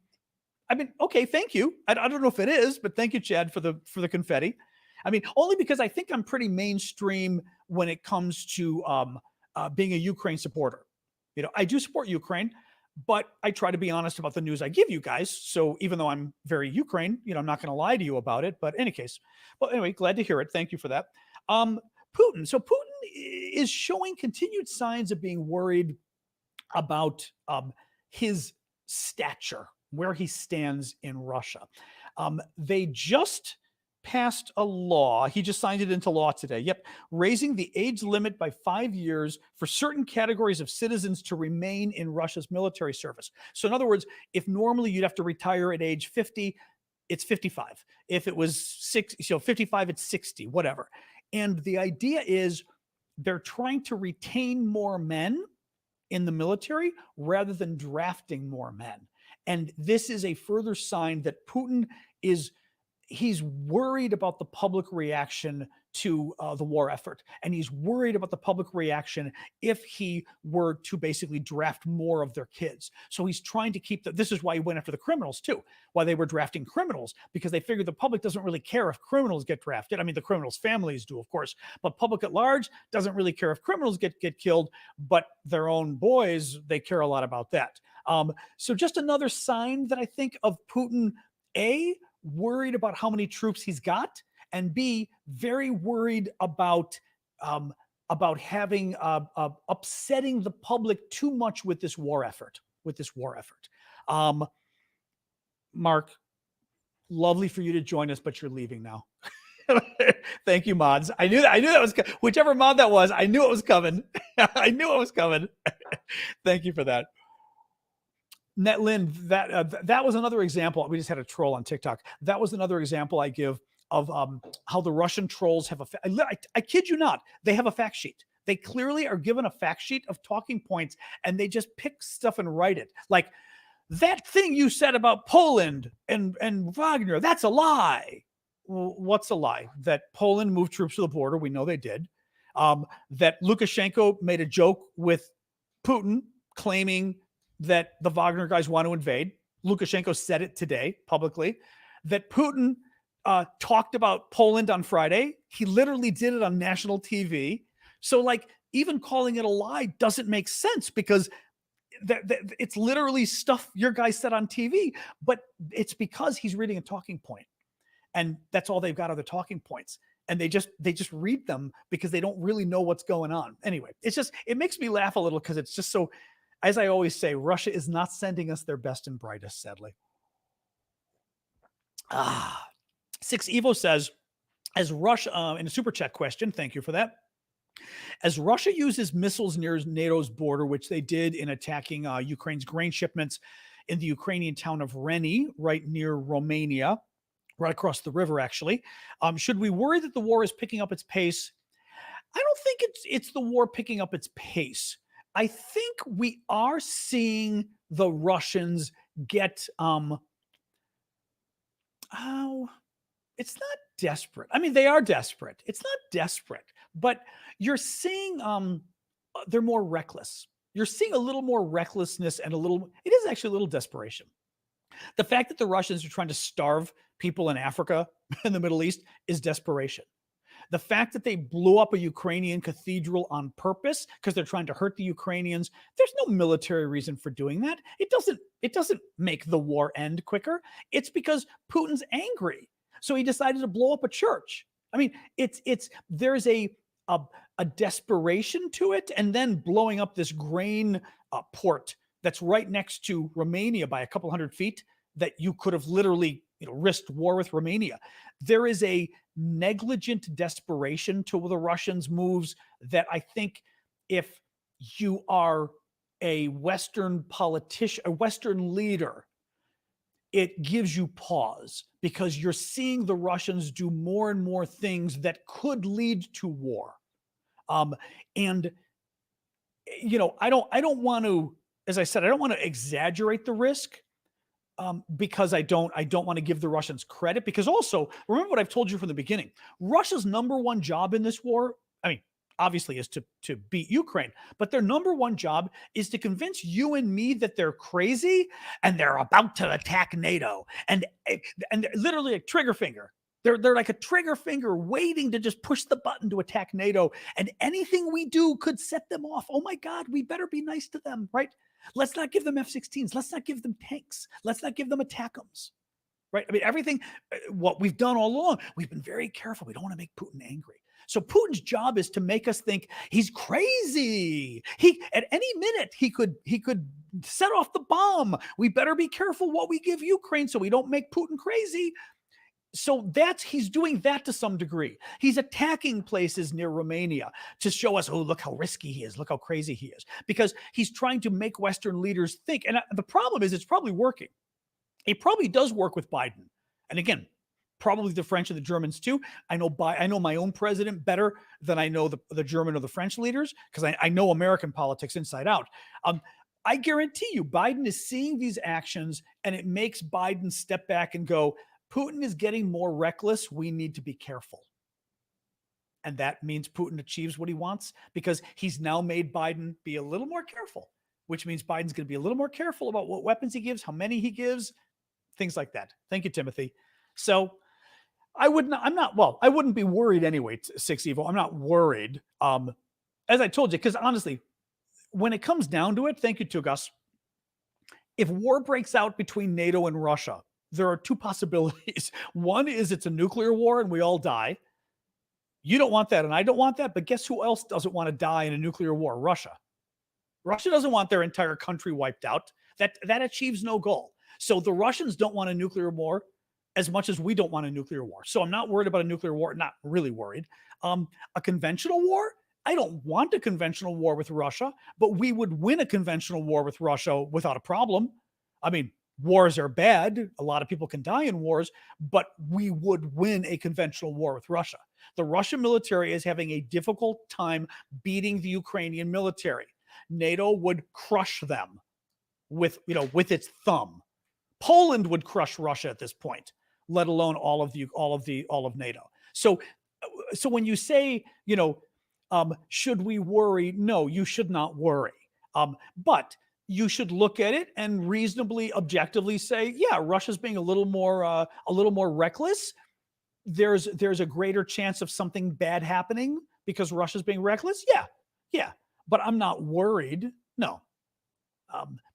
okay, thank you. I don't know if it is, but thank you, Chad, for the confetti. I mean, only because I think I'm pretty mainstream when it comes to being a Ukraine supporter. You know, I do support Ukraine, but I try to be honest about the news I give you guys. So even though I'm very Ukraine, you know, I'm not going to lie to you about it. But in any case, well, anyway, glad to hear it. Thank you for that. Putin. So Putin is showing continued signs of being worried about his stature, where he stands in Russia. They just passed a law. He just signed it into law today. Yep. Raising the age limit by 5 years for certain categories of citizens to remain in Russia's military service. So in other words, if normally you'd have to retire at age 50, it's 55. If it was 55, it's 60, whatever. And the idea is they're trying to retain more men in the military rather than drafting more men. And this is a further sign that Putin he's worried about the public reaction to the war effort. And he's worried about the public reaction if he were to basically draft more of their kids. So he's trying to keep this is why he went after the criminals too, why they were drafting criminals, because they figured the public doesn't really care if criminals get drafted. I mean, the criminals' families do, of course, but public at large doesn't really care if criminals get killed, but their own boys, they care a lot about that. So just another sign that I think of Putin, A, worried about how many troops he's got, and B, very worried about having upsetting the public too much with this war effort. Mark, lovely for you to join us, but you're leaving now. Thank you, mods. I knew that was whichever mod that was. I knew it was coming. I knew it was coming. Thank you for that. Netlin, that was another example. We just had a troll on TikTok. That was another example I give of how the Russian trolls have I kid you not, they have a fact sheet. They clearly are given a fact sheet of talking points, and they just pick stuff and write it. Like, that thing you said about Poland and Wagner, that's a lie. Well, what's a lie? That Poland moved troops to the border. We know they did. That Lukashenko made a joke with Putin claiming that the Wagner guys want to invade. Lukashenko said it today publicly. That Putin talked about Poland on Friday. He literally did it on national TV. So, like, even calling it a lie doesn't make sense, because it's literally stuff your guy said on TV, but it's because he's reading a talking point, and that's all they've got are the talking points. And they just read them because they don't really know what's going on. Anyway, it makes me laugh a little, because it's just so, as I always say, Russia is not sending us their best and brightest, sadly. 6 Evo says, as Russia, in a super chat question, thank you for that. As Russia uses missiles near NATO's border, which they did in attacking Ukraine's grain shipments in the Ukrainian town of Reni, right near Romania, right across the river, actually, should we worry that the war is picking up its pace? I don't think it's the war picking up its pace. I think we are seeing the Russians get oh, it's not desperate. I mean, they are desperate. It's not desperate, but you're seeing they're more reckless. You're seeing a little more recklessness and it is actually a little desperation. The fact that the Russians are trying to starve people in Africa and the Middle East is desperation. The fact that they blew up a Ukrainian cathedral on purpose because they're trying to hurt the Ukrainians, there's no military reason for doing that. It doesn't make the war end quicker. It's because Putin's angry. So he decided to blow up a church. I mean, there's a, a desperation to it, and then blowing up this grain port that's right next to Romania by a couple hundred feet that you could have literally risked war with Romania. There is a negligent desperation to the Russians' moves that I think if you are a Western politician, a Western leader, it gives you pause because you're seeing the Russians do more and more things that could lead to war. And I don't want to, as I said, I don't want to exaggerate the risk. Because I don't want to give the Russians credit, because also remember what I've told you from the beginning. Russia's number one job in this war, I mean, obviously is to beat Ukraine, but their number one job is to convince you and me that they're crazy and they're about to attack NATO, and literally a trigger finger. They're like a trigger finger waiting to just push the button to attack NATO, and anything we do could set them off. Oh my God, we better be nice to them, right? Let's not give them F-16s. Let's not give them tanks. Let's not give them ATACMS, right? I mean, everything, what we've done all along, we've been very careful. We don't want to make Putin angry. So Putin's job is to make us think he's crazy. At any minute he could set off the bomb. We better be careful what we give Ukraine so we don't make Putin crazy. So he's doing that to some degree. He's attacking places near Romania to show us, oh, look how risky he is. Look how crazy he is. Because he's trying to make Western leaders think. And the problem is it's probably working. It probably does work with Biden. And again, probably the French and the Germans too. I know my own president better than I know the German or the French leaders, because I know American politics inside out. I guarantee you Biden is seeing these actions, and it makes Biden step back and go, Putin is getting more reckless. We need to be careful. And that means Putin achieves what he wants, because he's now made Biden be a little more careful, which means Biden's going to be a little more careful about what weapons he gives, how many he gives, things like that. Thank you, Timothy. So I wouldn't be worried anyway, 6 Evo. I'm not worried. As I told you, because honestly, when it comes down to it, thank you, Tugas, if war breaks out between NATO and Russia, there are two possibilities. One is it's a nuclear war and we all die. You don't want that and I don't want that, but guess who else doesn't want to die in a nuclear war? Russia. Russia doesn't want their entire country wiped out. That achieves no goal. So the Russians don't want a nuclear war as much as we don't want a nuclear war. So I'm not worried about a nuclear war, not really worried. A conventional war? I don't want a conventional war with Russia, but we would win a conventional war with Russia without a problem. I mean, wars are bad. A lot of people can die in wars, but we would win a conventional war with Russia. The Russian military is having a difficult time beating the Ukrainian military. NATO would crush them with its thumb. Poland would crush Russia at this point, let alone all of NATO. So when you say, should we worry? No, you should not worry. But you should look at it and reasonably, objectively say, yeah, Russia's being a little more reckless. There's a greater chance of something bad happening because Russia's being reckless. Yeah. But I'm not worried. No.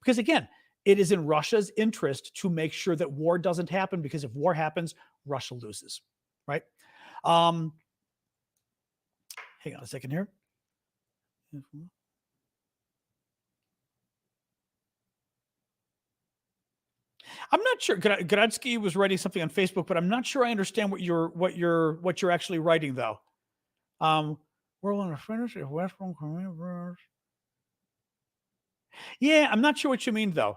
Because again, it is in Russia's interest to make sure that war doesn't happen, because if war happens, Russia loses, right? Hang on a second here. I'm not sure. Gradsky was writing something on Facebook, but I'm not sure I understand what you're actually writing though. We're going to finish if Western Korea. Yeah, I'm not sure what you mean though.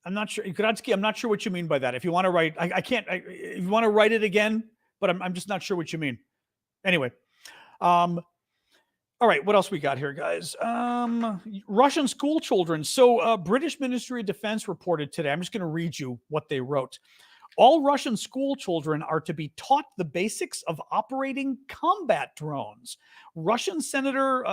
I'm not sure, Gradsky. I'm not sure what you mean by that. If you want to write, I can't. If you want to write it again, but I'm just not sure what you mean. Anyway, All right, what else we got here, guys? Russian school children. So, British Ministry of Defense reported today. I'm just going to read you what they wrote. All Russian school children are to be taught the basics of operating combat drones. Russian Senator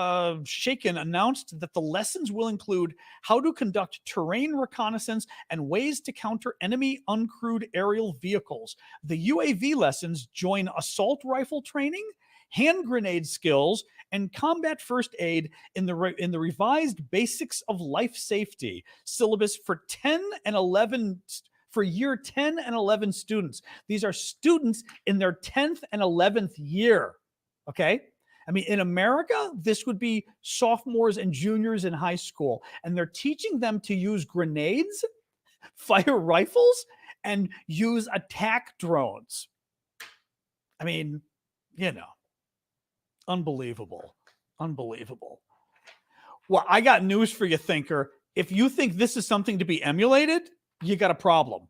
Shakin announced that the lessons will include how to conduct terrain reconnaissance and ways to counter enemy uncrewed aerial vehicles. The UAV lessons join assault rifle training, hand grenade skills, and combat first aid in the revised Basics of Life Safety syllabus for 10 and 11 for year 10 and 11 students. These are students in their 10th and 11th year. Okay? I mean, in America, this would be sophomores and juniors in high school, and they're teaching them to use grenades, fire rifles, and use attack drones. I mean, you know, unbelievable. Unbelievable. Well, I got news for you, thinker. If you think this is something to be emulated, you got a problem.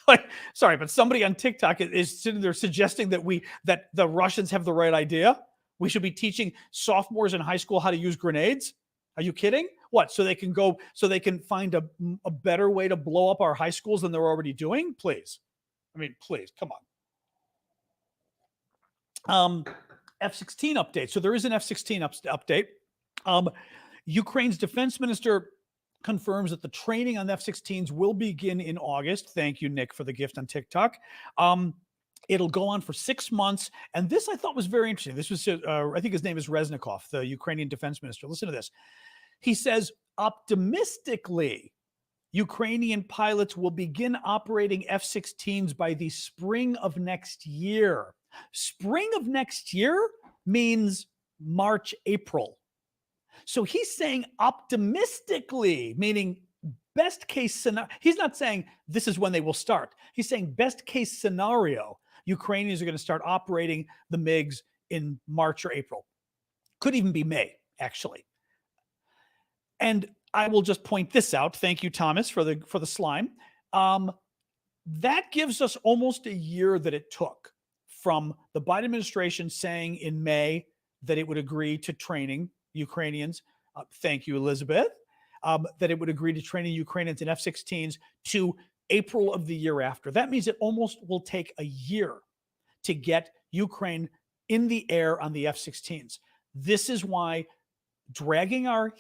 Like, sorry, but somebody on TikTok is sitting there suggesting that the Russians have the right idea. We should be teaching sophomores in high school how to use grenades. Are you kidding? What? So they can find a better way to blow up our high schools than they're already doing? Please. I mean, please, come on. F-16 update. So there is an F-16 update. Ukraine's defense minister confirms that the training on F-16s will begin in August. Thank you, Nick, for the gift on TikTok. It'll go on for 6 months. And this I thought was very interesting. This was, I think his name is Reznikov, the Ukrainian defense minister. Listen to this. He says, optimistically, Ukrainian pilots will begin operating F-16s by the spring of next year. Spring of next year means March, April. So he's saying optimistically, meaning best case scenario. He's not saying this is when they will start. He's saying best case scenario, Ukrainians are going to start operating the MiGs in March or April. Could even be May, actually. And I will just point this out. Thank you, Thomas, for the slime. That gives us almost a year that it took from the Biden administration saying in May that it would agree to training Ukrainians. Thank you, Elizabeth. That it would agree to training Ukrainians in F-16s to April of the year after. That means it almost will take a year to get Ukraine in the air on the F-16s. This is why dragging our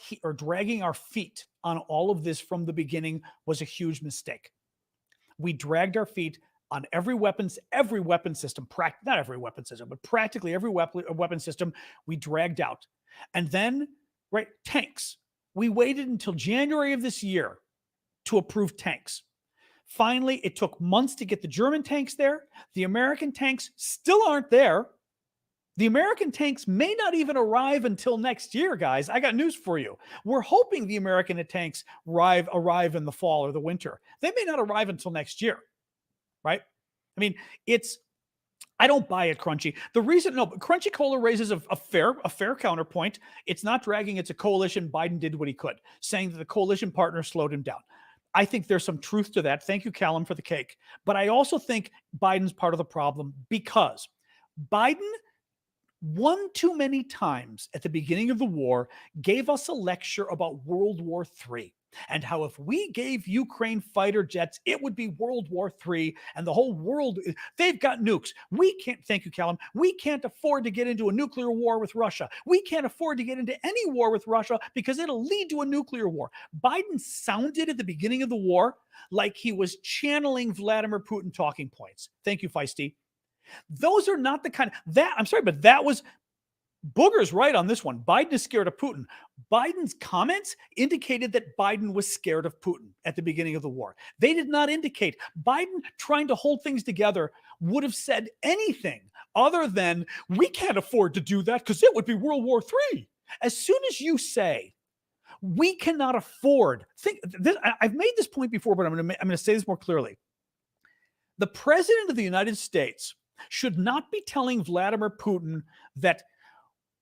feet on all of this from the beginning was a huge mistake. We dragged our feet on every weapon system, not every weapon system, but practically every weapon system we dragged out. And then, right, tanks. We waited until January of this year to approve tanks. Finally, it took months to get the German tanks there. The American tanks still aren't there. The American tanks may not even arrive until next year, guys. I got news for you. We're hoping the American tanks arrive in the fall or the winter. They may not arrive until next year, right? I mean, I don't buy it, Crunchy. Crunchy Cola raises a fair counterpoint. It's not dragging. It's a coalition. Biden did what he could, saying that the coalition partner slowed him down. I think there's some truth to that. Thank you, Callum, for the cake. But I also think Biden's part of the problem because Biden, one too many times at the beginning of the war, gave us a lecture about World War III and how if we gave Ukraine fighter jets, it would be World War III and the whole world, they've got nukes. We can't, thank you, Callum, we can't afford to get into a nuclear war with Russia. We can't afford to get into any war with Russia because it'll lead to a nuclear war. Biden sounded at the beginning of the war like he was channeling Vladimir Putin talking points. Thank you, Feisty. Those are not the kind of that. I'm sorry, but that was Booger's right on this one. Biden is scared of Putin. Biden's comments indicated that Biden was scared of Putin at the beginning of the war. They did not indicate Biden trying to hold things together would have said anything other than we can't afford to do that because it would be World War III. As soon as you say we cannot afford, I've made this point before, but I'm going to say this more clearly. The president of the United States should not be telling Vladimir Putin that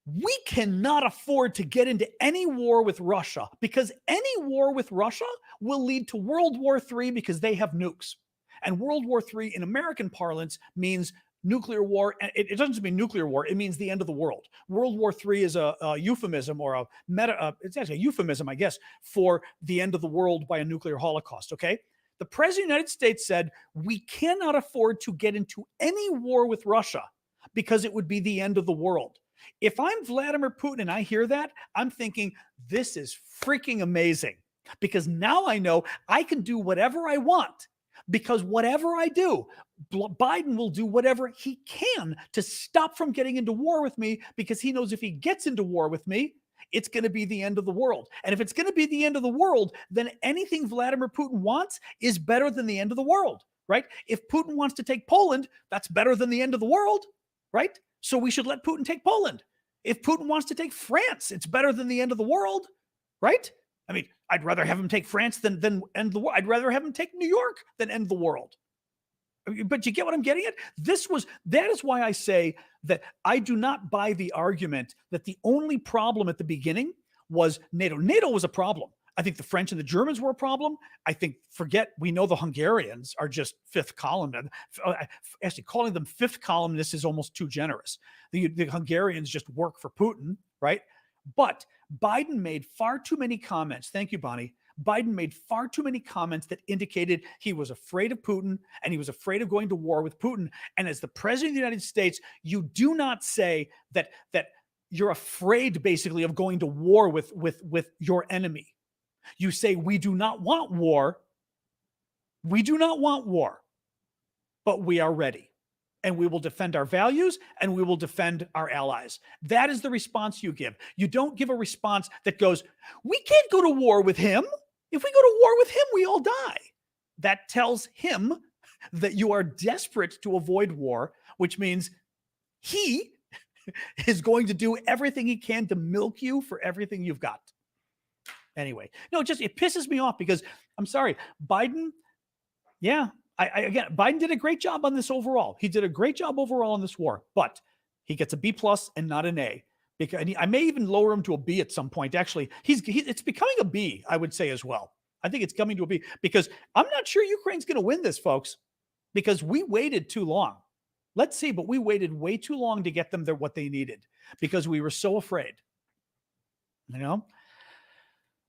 we cannot afford to get into any war with Russia because any war with Russia will lead to World War III because they have nukes. And World War III in American parlance means nuclear war, and it doesn't just mean nuclear war, it means the end of the world. World War III is a euphemism, or it's actually a euphemism, I guess, for the end of the world by a nuclear holocaust, okay? The president of the United States said, we cannot afford to get into any war with Russia because it would be the end of the world. If I'm Vladimir Putin and I hear that, I'm thinking, this is freaking amazing, because now I know I can do whatever I want, because whatever I do, Biden will do whatever he can to stop from getting into war with me, because he knows if he gets into war with me, it's going to be the end of the world. And if it's going to be the end of the world, then anything Vladimir Putin wants is better than the end of the world, right? If Putin wants to take Poland, that's better than the end of the world, right? So we should let Putin take Poland. If Putin wants to take France, it's better than the end of the world, right? I mean, I'd rather have him take France than end the world. I'd rather have him take New York than end the world. But you get what I'm getting at? That is why I say that I do not buy the argument that the only problem at the beginning was NATO. NATO was a problem. I think the French and the Germans were a problem. I think, we know the Hungarians are just fifth column. Actually, calling them fifth columnists is almost too generous. The Hungarians just work for Putin, right? But Biden made far too many comments. Thank you, Bonnie. Biden made far too many comments that indicated he was afraid of Putin and he was afraid of going to war with Putin. And as the president of the United States, you do not say that you're afraid, basically, of going to war with your enemy. You say, we do not want war. We do not want war, but we are ready. And we will defend our values, and we will defend our allies. That is the response you give. You don't give a response that goes, we can't go to war with him. If we go to war with him, we all die. That tells him that you are desperate to avoid war, which means he is going to do everything he can to milk you for everything you've got. Anyway, no, it pisses me off, because I'm sorry, Biden, again, Biden did a great job on this overall. He did a great job overall on this war, but he gets a B+ and not an A. Because I may even lower him to a B at some point. Actually, it's becoming a B, I would say, as well. I think it's coming to a B, because I'm not sure Ukraine's going to win this, folks, because we waited too long. Let's see, but we waited way too long to get them what they needed, because we were so afraid. You know?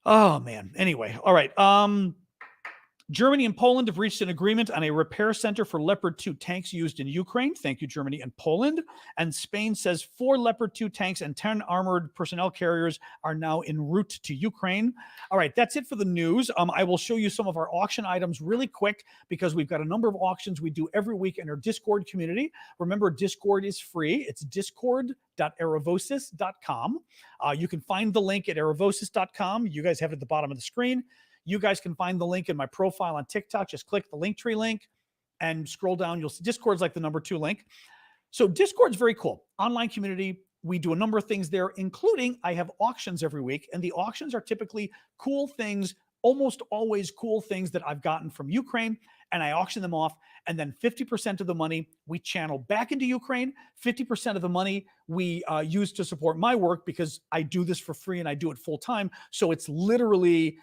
Oh, man. Anyway, all right. Germany and Poland have reached an agreement on a repair center for Leopard 2 tanks used in Ukraine. Thank you, Germany and Poland. And Spain says 4 Leopard 2 tanks and 10 armored personnel carriers are now en route to Ukraine. All right, that's it for the news. I will show you some of our auction items really quick, because we've got a number of auctions we do every week in our Discord community. Remember, Discord is free. It's discord.aravosis.com. You can find the link at aravosis.com. You guys have it at the bottom of the screen. You guys can find the link in my profile on TikTok. Just click the Linktree link and scroll down. You'll see Discord's like the number 2 link. So Discord's very cool. Online community. We do a number of things there, including I have auctions every week. And the auctions are typically cool things, almost always cool things that I've gotten from Ukraine. And I auction them off. And then 50% of the money we channel back into Ukraine. 50% of the money we use to support my work, because I do this for free and I do it full time. So it's literally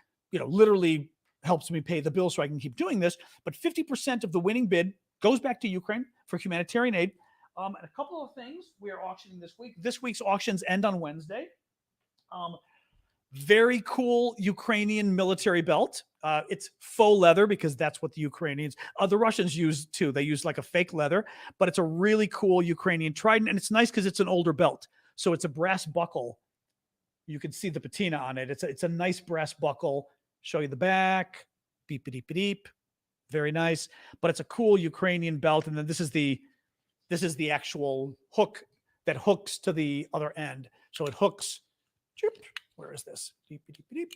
helps me pay the bill so I can keep doing this. But 50% of the winning bid goes back to Ukraine for humanitarian aid. And a couple of things we are auctioning this week. This week's auctions end on Wednesday. Very cool Ukrainian military belt. It's faux leather, because that's what the Ukrainians, the Russians use too. They use like a fake leather, but it's a really cool Ukrainian trident. And it's nice because it's an older belt. So it's a brass buckle. You can see the patina on it. It's a nice brass buckle. Show you the back. Beep, beep, beep, beep. Very nice. But it's a cool Ukrainian belt. And then this is the actual hook that hooks to the other end. So it hooks. Where is this? Beep, beep, beep,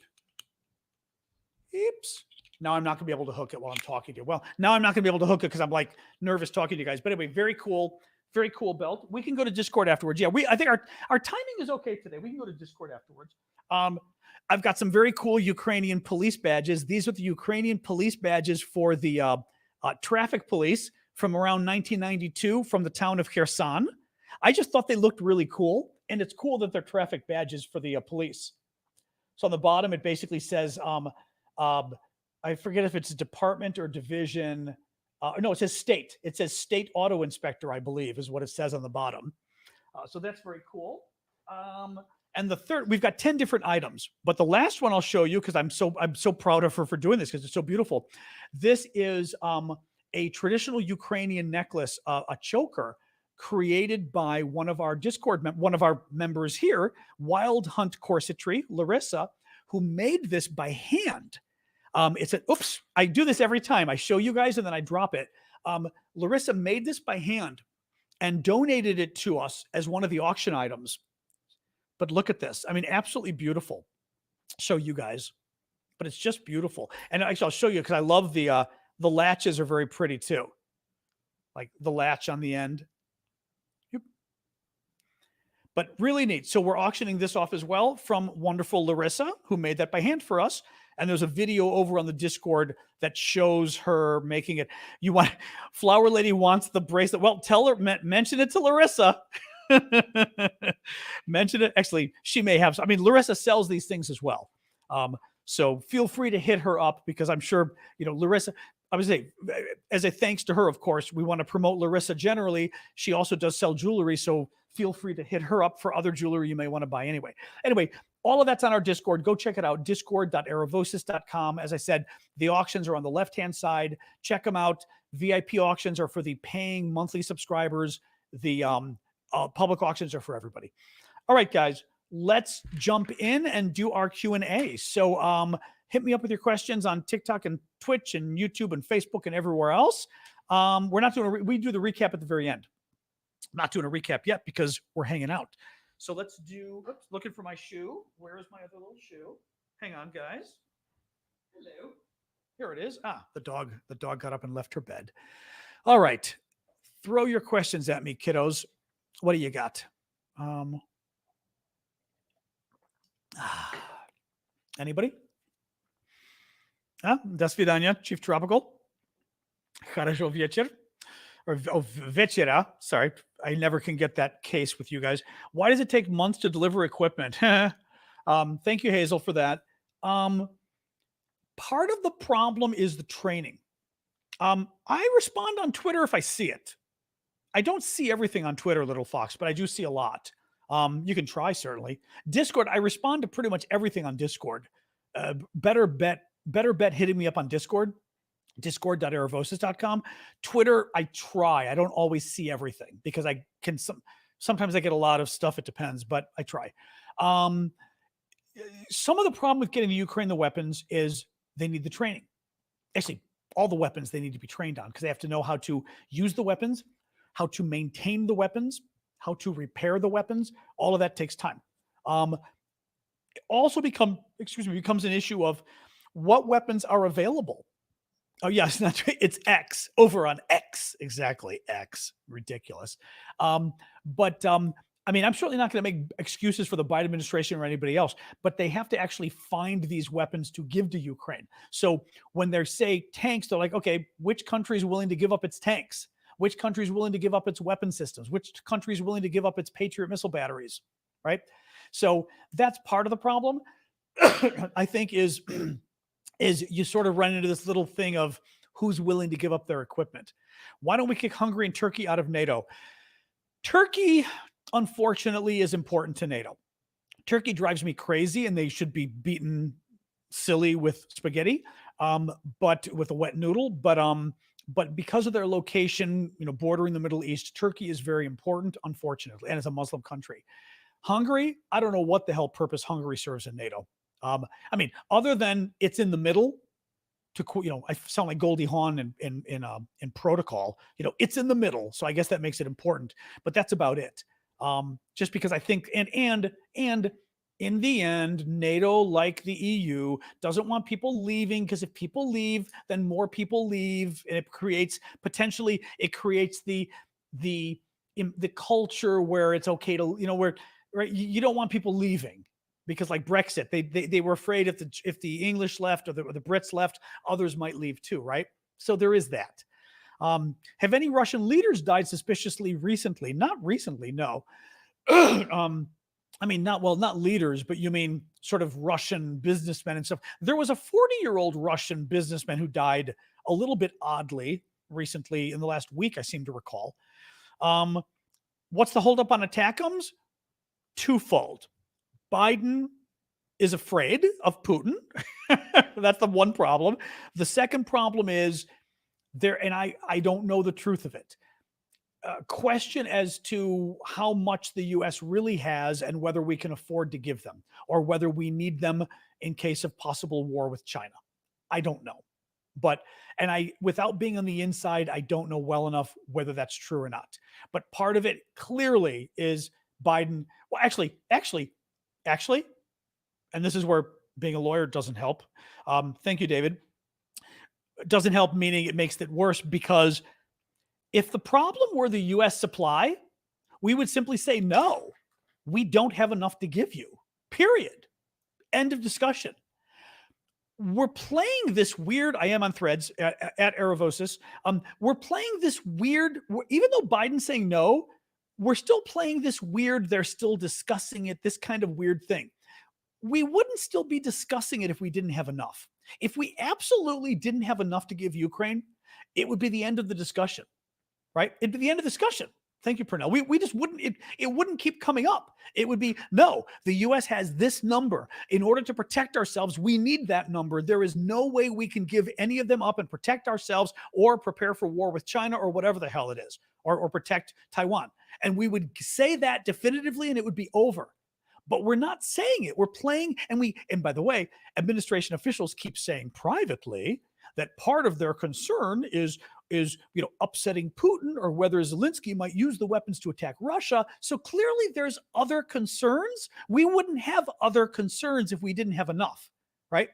beep. Oops. Now I'm not going to be able to hook it while I'm talking to you. Well, now I'm not going to be able to hook it because I'm like nervous talking to you guys. But anyway, very cool. Very cool belt. We can go to Discord afterwards. Yeah, I think our timing is okay today. We can go to Discord afterwards. I've got some very cool Ukrainian police badges. These are the Ukrainian police badges for the traffic police from around 1992 from the town of Kherson. I just thought they looked really cool, and it's cool that they're traffic badges for the police. So on the bottom, it basically says, I forget if it's department or division, No, it says state. It says state auto inspector, I believe, is what it says on the bottom. So that's very cool. And the third, we've got 10 different items, but the last one I'll show you because I'm so proud of her for doing this because it's so beautiful. This is a traditional Ukrainian necklace, a choker created by one of our one of our members here, Wild Hunt Corsetry, Larissa, who made this by hand. Oops, I do this every time. I show you guys and then I drop it. Larissa made this by hand and donated it to us as one of the auction items. But look at this. I mean, absolutely beautiful. Show you guys, but it's just beautiful. And actually, I'll show you because I love the latches are very pretty too. Like the latch on the end. Yep. But really neat. So we're auctioning this off as well from wonderful Larissa, who made that by hand for us. And there's a video over on the Discord that shows her making it. Flower Lady wants the bracelet. Well, tell her, mention it to Larissa. Mention it. Actually, she may have. I mean, Larissa sells these things as well. So feel free to hit her up because I'm sure, Larissa, I would say, as a thanks to her, of course, we want to promote Larissa generally. She also does sell jewelry. So feel free to hit her up for other jewelry you may want to buy anyway. Anyway, all of that's on our Discord. Go check it out, discord.aravosis.com. As I said, the auctions are on the left-hand side. Check them out. VIP auctions are for the paying monthly subscribers. The public auctions are for everybody. All right, guys, let's jump in and do our Q&A. So hit me up with your questions on TikTok and Twitch and YouTube and Facebook and everywhere else. We're not doing we do the recap at the very end. I'm not doing a recap yet because we're hanging out. So let's do, looking for my shoe. Where is my other little shoe? Hang on, guys. Hello. Here it is. The dog got up and left her bed. All right. Throw your questions at me, kiddos. What do you got? Anybody? Do свидания, Chief Tropical. Хорошо вечер. Or вечера. Sorry, I never can get that case with you guys. Why does it take months to deliver equipment? Thank you, Hazel, for that. Part of the problem is the training. I respond on Twitter if I see it. I don't see everything on Twitter, Little Fox, but I do see a lot. You can try, certainly. Discord, I respond to pretty much everything on Discord. Better bet hitting me up on Discord, discord.aravosis.com. Twitter, I try. I don't always see everything because I can sometimes I get a lot of stuff. It depends, but I try. Some of the problem with getting the Ukraine the weapons is they need the training. Actually, all the weapons they need to be trained on because they have to know how to use the weapons, how to maintain the weapons, how to repair the weapons. All of that takes time. It also becomes an issue of what weapons are available. Oh, yes, that's right. It's X over on X. Exactly. X. Ridiculous. I mean, I'm certainly not going to make excuses for the Biden administration or anybody else, but they have to actually find these weapons to give to Ukraine. So when they say tanks, they're like, okay, which country is willing to give up its tanks? Which country is willing to give up its weapon systems? Which country is willing to give up its Patriot missile batteries? Right? So that's part of the problem, I think, is you sort of run into this little thing of who's willing to give up their equipment. Why don't we kick Hungary and Turkey out of NATO? Turkey, unfortunately, is important to NATO. Turkey drives me crazy, and they should be beaten silly with spaghetti, but with a wet noodle. But because of their location, bordering the Middle East, Turkey is very important, unfortunately, and it's a Muslim country. Hungary, I don't know what the hell purpose Hungary serves in NATO. I mean, other than it's in the middle. I sound like Goldie Hawn in Protocol. It's in the middle, so I guess that makes it important. But that's about it. Just because I think, and in the end, NATO, like the EU, doesn't want people leaving, because if people leave, then more people leave, and it creates the culture where it's okay to, where, right, you don't want people leaving. Because like Brexit, they were afraid if the English left or the Brits left, others might leave too, right? So there is that. Have any Russian leaders died suspiciously recently? Not recently, no. I mean, not leaders, but you mean sort of Russian businessmen and stuff. There was a 40-year-old Russian businessman who died a little bit oddly. recently in the last week, I seem to recall. What's the holdup on ATACMS? Twofold. Biden is afraid of Putin. That's the one problem. The second problem is there, and I don't know the truth of it. Question as to how much the U.S. really has and whether we can afford to give them or whether we need them in case of possible war with China. I don't know. But, and without being on the inside, I don't know well enough whether that's true or not. But part of it clearly is Biden. Well, actually, and this is where being a lawyer doesn't help. Thank you, David. It doesn't help, meaning it makes it worse, because if the problem were the U.S. supply, we would simply say, no, we don't have enough to give you, period. End of discussion. We're playing this weird, I am on Threads at Aravosis. We're playing this weird, even though Biden's saying no, we're still playing this weird, they're still discussing it, this kind of weird thing. We wouldn't still be discussing it if we didn't have enough. If we absolutely didn't have enough to give Ukraine, it would be the end of the discussion, right? It'd be the end of the discussion. Thank you, Pernell. We just wouldn't, it wouldn't keep coming up. It would be, no, the U.S. has this number. In order to protect ourselves, we need that number. There is no way we can give any of them up and protect ourselves or prepare for war with China or whatever the hell it is, or protect Taiwan. And we would say that definitively and it would be over. But we're not saying it. We're playing, and by the way, administration officials keep saying privately that part of their concern is upsetting Putin, or whether Zelensky might use the weapons to attack Russia. So clearly there's other concerns. We wouldn't have other concerns if we didn't have enough, right?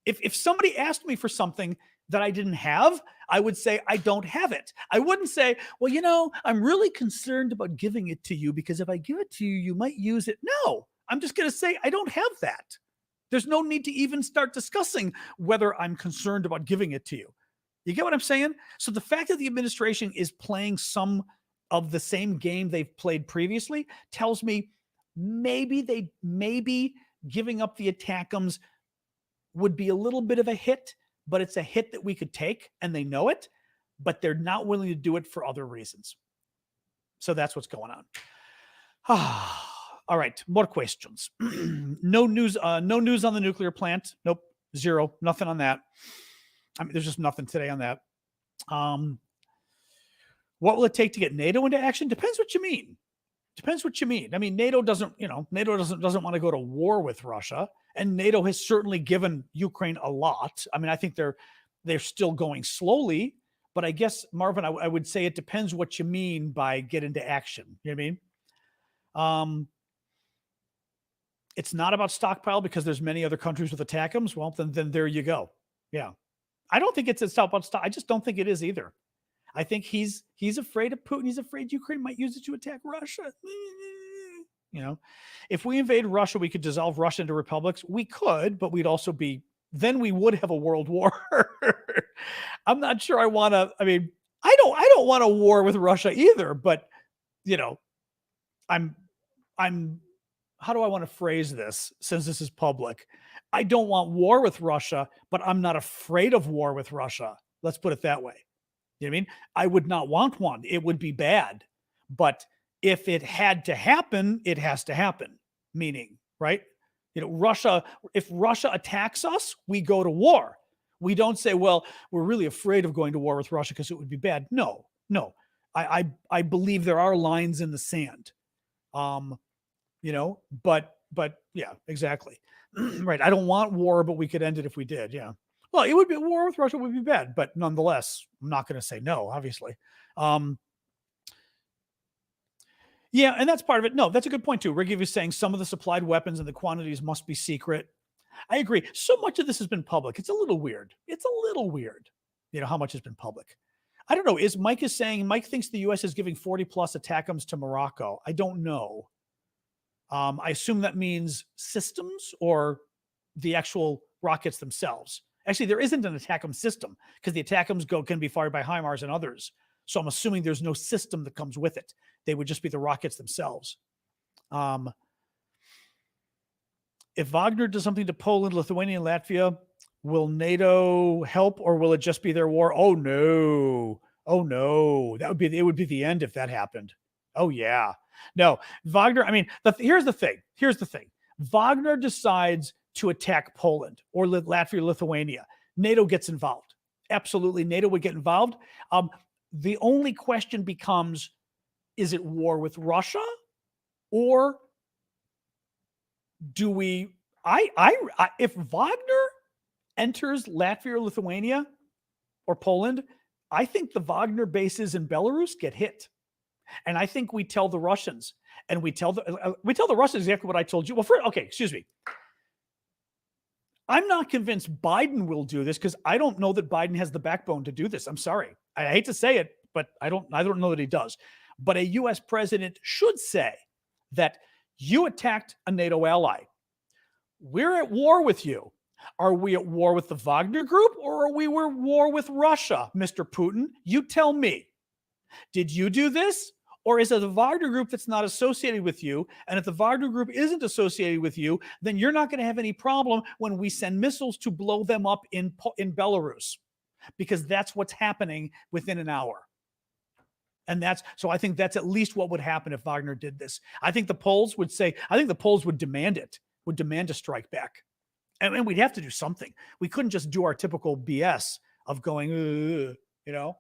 If somebody asked me for something that I didn't have, I would say, I don't have it. I wouldn't say, well, I'm really concerned about giving it to you because if I give it to you, you might use it. No, I'm just going to say, I don't have that. There's no need to even start discussing whether I'm concerned about giving it to you. You get what I'm saying? So the fact that the administration is playing some of the same game they've played previously tells me maybe giving up the ATACMS would be a little bit of a hit, but it's a hit that we could take, and they know it, but they're not willing to do it for other reasons. So that's what's going on. All right, more questions. No news on the nuclear plant. Nope, zero, nothing on that. I mean, there's just nothing today on that. What will it take to get NATO into action? Depends what you mean. I mean, NATO doesn't want to go to war with Russia, and NATO has certainly given Ukraine a lot. I mean, I think they're still going slowly, but I guess, Marvin, I would say it depends what you mean by get into action. You know what I mean? It's not about stockpile because there's many other countries with ATACMS. Well, then there you go. Yeah. I don't think it's about stock. I just don't think it is either. I think he's afraid of Putin. He's afraid Ukraine might use it to attack Russia. If we invade Russia, we could dissolve Russia into republics. We could, but then we would have a world war. I'm not sure I want to, I don't want a war with Russia either, but I'm how do I want to phrase this since this is public? I don't want war with Russia, but I'm not afraid of war with Russia. Let's put it that way. You know what I mean? I would not want one. It would be bad. But if it had to happen, it has to happen. Meaning, right? Russia, if Russia attacks us, we go to war. We don't say, well, we're really afraid of going to war with Russia because it would be bad. No. I believe there are lines in the sand. But yeah, exactly. Right. I don't want war, but we could end it if we did. Yeah. Well, it would be war with Russia would be bad, but nonetheless, I'm not going to say no, obviously. Yeah, and that's part of it. No, that's a good point too. Riggy was saying some of the supplied weapons and the quantities must be secret. I agree. So much of this has been public. It's a little weird. How much has been public. I don't know. Mike thinks the U.S. is giving 40 plus ATACMS to Morocco. I don't know. I assume that means systems or the actual rockets themselves. Actually, there isn't an ATACMS system because the ATACMS can be fired by HIMARS and others. So I'm assuming there's no system that comes with it. They would just be the rockets themselves. If Wagner does something to Poland, Lithuania, and Latvia, will NATO help or will it just be their war? Oh, no. Oh no, it would be the end if that happened. Oh yeah. No, Wagner, I mean, here's the thing. Here's the thing. Wagner decides to attack Poland or Latvia, Lithuania. NATO gets involved. Absolutely, NATO would get involved. The only question becomes, is it war with Russia, or do we if Wagner enters Latvia or Lithuania or Poland, I think the Wagner bases in Belarus get hit. And I think we tell the Russians, and we tell the Russians exactly what I told you. Well, okay, excuse me. I'm not convinced Biden will do this because I don't know that Biden has the backbone to do this. I'm sorry. I hate to say it, but I don't know that he does. But a US president should say that you attacked a NATO ally. We're at war with you. Are we at war with the Wagner group, or are we at war with Russia, Mr. Putin? You tell me. Did you do this? Or is it the Wagner group that's not associated with you? And if the Wagner group isn't associated with you, then you're not going to have any problem when we send missiles to blow them up in Belarus, because that's what's happening within an hour. And so I think that's at least what would happen if Wagner did this. I think the Poles would demand it, would demand a strike back. And we'd have to do something. We couldn't just do our typical BS of going, you know.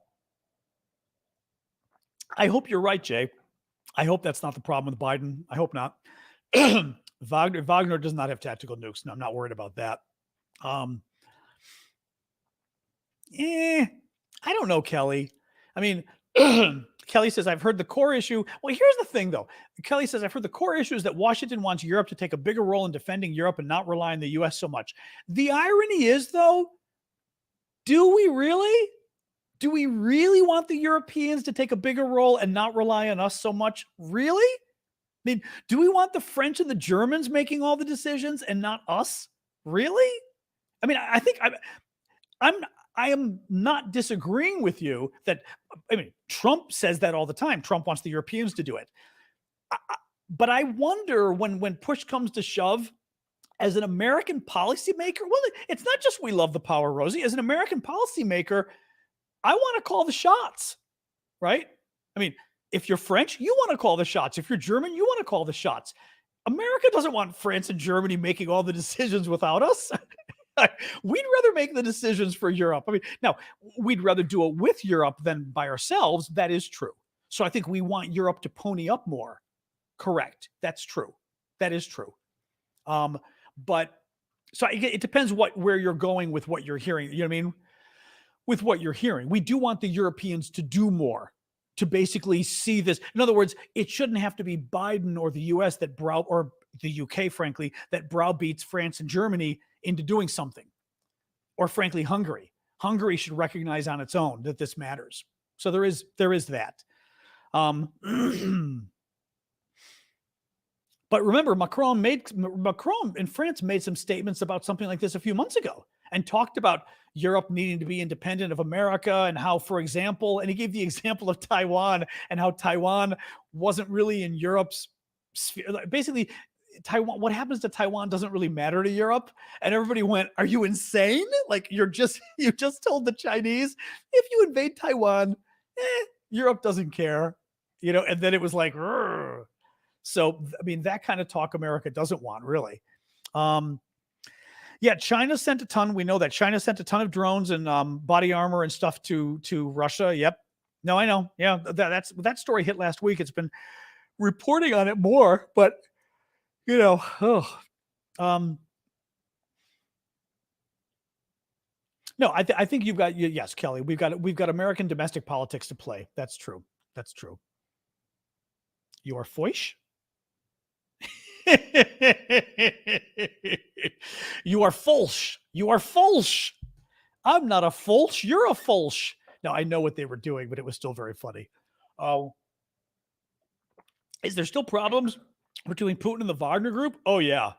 I hope you're right, Jay. I hope that's not the problem with Biden. I hope not. Wagner does not have tactical nukes. No, I'm not worried about that. I don't know, Kelly. I mean, Kelly says, I've heard the core issue. Well, here's the thing, though. Kelly says, I've heard the core issue is that Washington wants Europe to take a bigger role in defending Europe and not rely on the U.S. so much. The irony is, though, do we really? Do we really want the Europeans to take a bigger role and not rely on us so much? Really? I mean, do we want the French and the Germans making all the decisions and not us? Really? I mean, I think I am not disagreeing with you that, I mean, Trump says that all the time. Trump wants the Europeans to do it. But I wonder when push comes to shove, as an American policymaker, well, it's not just we love the power, Rosie. As an American policymaker, I want to call the shots, right? I mean, if you're French, you want to call the shots. If you're German, you want to call the shots. America doesn't want France and Germany making all the decisions without us. We'd rather make the decisions for Europe. I mean, now, we'd rather do it with Europe than by ourselves. That is true. So I think we want Europe to pony up more. Correct. That's true. That is true. But so it depends where you're going with what you're hearing. You know what I mean? With what you're hearing, we do want the Europeans to do more, to basically see this. In other words, it shouldn't have to be Biden or the US or the UK, frankly, that browbeats France and Germany into doing something. Or frankly, Hungary. Hungary should recognize on its own that this matters. So there is that. But remember, Macron in France made some statements about something like this a few months ago and talked about Europe needing to be independent of America, and how, for example, and he gave the example of Taiwan and how Taiwan wasn't really in Europe's sphere. Basically, Taiwan, what happens to Taiwan doesn't really matter to Europe. And everybody went, are you insane? Like you just told the Chinese, if you invade Taiwan, Europe doesn't care, and then it was like, rrr. So, I mean, that kind of talk America doesn't want, really. Yeah, China sent a ton. We know that China sent a ton of drones and body armor and stuff to Russia. Yep. No, I know. Yeah, that story hit last week. It's been reporting on it more, but no, I think you've got, yes, Kelly, we've got American domestic politics to play. That's true. That's true. You are foish. You are false. You are false. I'm not a false. You're a false. Now, I know what they were doing, but it was still very funny. Is there still problems between Putin and the Wagner group? Oh, yeah.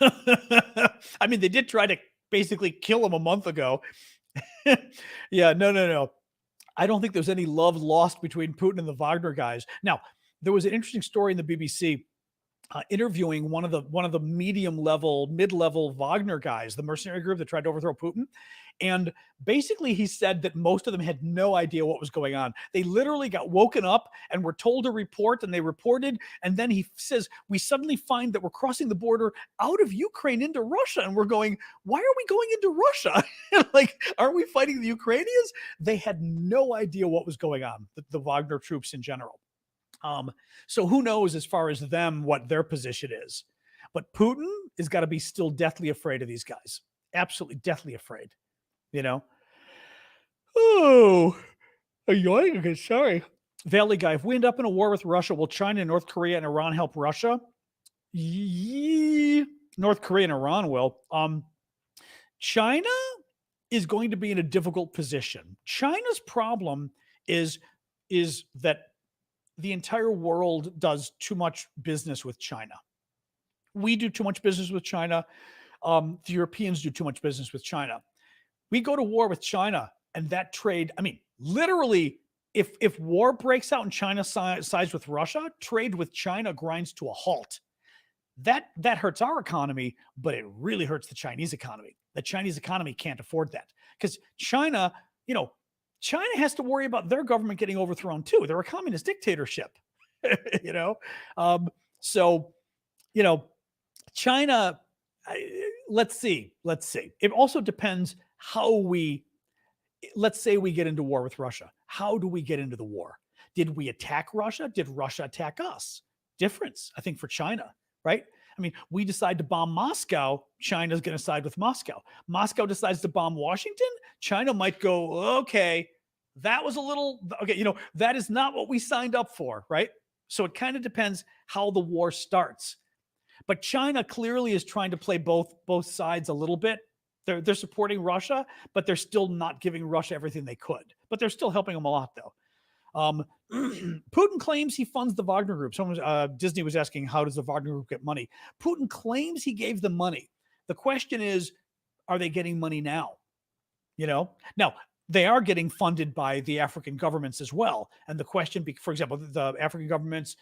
I mean, they did try to basically kill him a month ago. Yeah, no. I don't think there's any love lost between Putin and the Wagner guys. Now, there was an interesting story in the BBC interviewing one of the mid-level Wagner guys, the mercenary group that tried to overthrow Putin. And basically he said that most of them had no idea what was going on. They literally got woken up and were told to report, and they reported. And then he says, we suddenly find that we're crossing the border out of Ukraine into Russia. And we're going, why are we going into Russia? Like, aren't we fighting the Ukrainians? They had no idea what was going on, the Wagner troops in general. So who knows as far as them, what their position is. But Putin has got to be still deathly afraid of these guys. Absolutely deathly afraid. You know? Oh, okay, sorry. Valley guy, if we end up in a war with Russia, will China, North Korea, and Iran help Russia? North Korea and Iran will. China is going to be in a difficult position. China's problem is that the entire world does too much business with China. We do too much business with China. The Europeans do too much business with China. We go to war with China, and that trade, I mean, literally, if war breaks out and China sides with Russia, trade with China grinds to a halt. That hurts our economy, but it really hurts the Chinese economy. The Chinese economy can't afford that because China has to worry about their government getting overthrown too. They're a communist dictatorship, So, China, let's see. It also depends let's say we get into war with Russia. How do we get into the war? Did we attack Russia? Did Russia attack us? Difference, I think, for China, right? I mean, we decide to bomb Moscow, China's going to side with Moscow. Moscow decides to bomb Washington, China might go, okay, that was a little, okay, that is not what we signed up for, right? So it kind of depends how the war starts. But China clearly is trying to play both sides a little bit. They're supporting Russia, but they're still not giving Russia everything they could. But they're still helping them a lot, though. Putin claims he funds the Wagner Group. Disney was asking, how does the Wagner Group get money? Putin claims he gave them money. The question is, are they getting money now? Now they are getting funded by the African governments as well. And the question, for example, the African governments,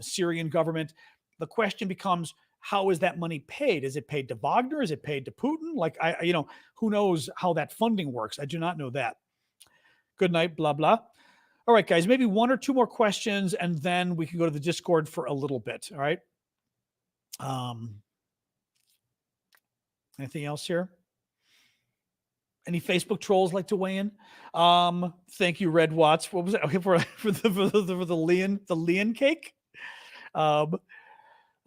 Syrian government, the question becomes, how is that money paid? Is it paid to Wagner? Is it paid to Putin? Like, who knows how that funding works? I do not know that. Good night, blah, blah. All right, guys, maybe one or two more questions, and then we can go to the Discord for a little bit. All right. Anything else here? Any Facebook trolls like to weigh in? Thank you, Red Watts. What was it? Okay, for the Leon cake. All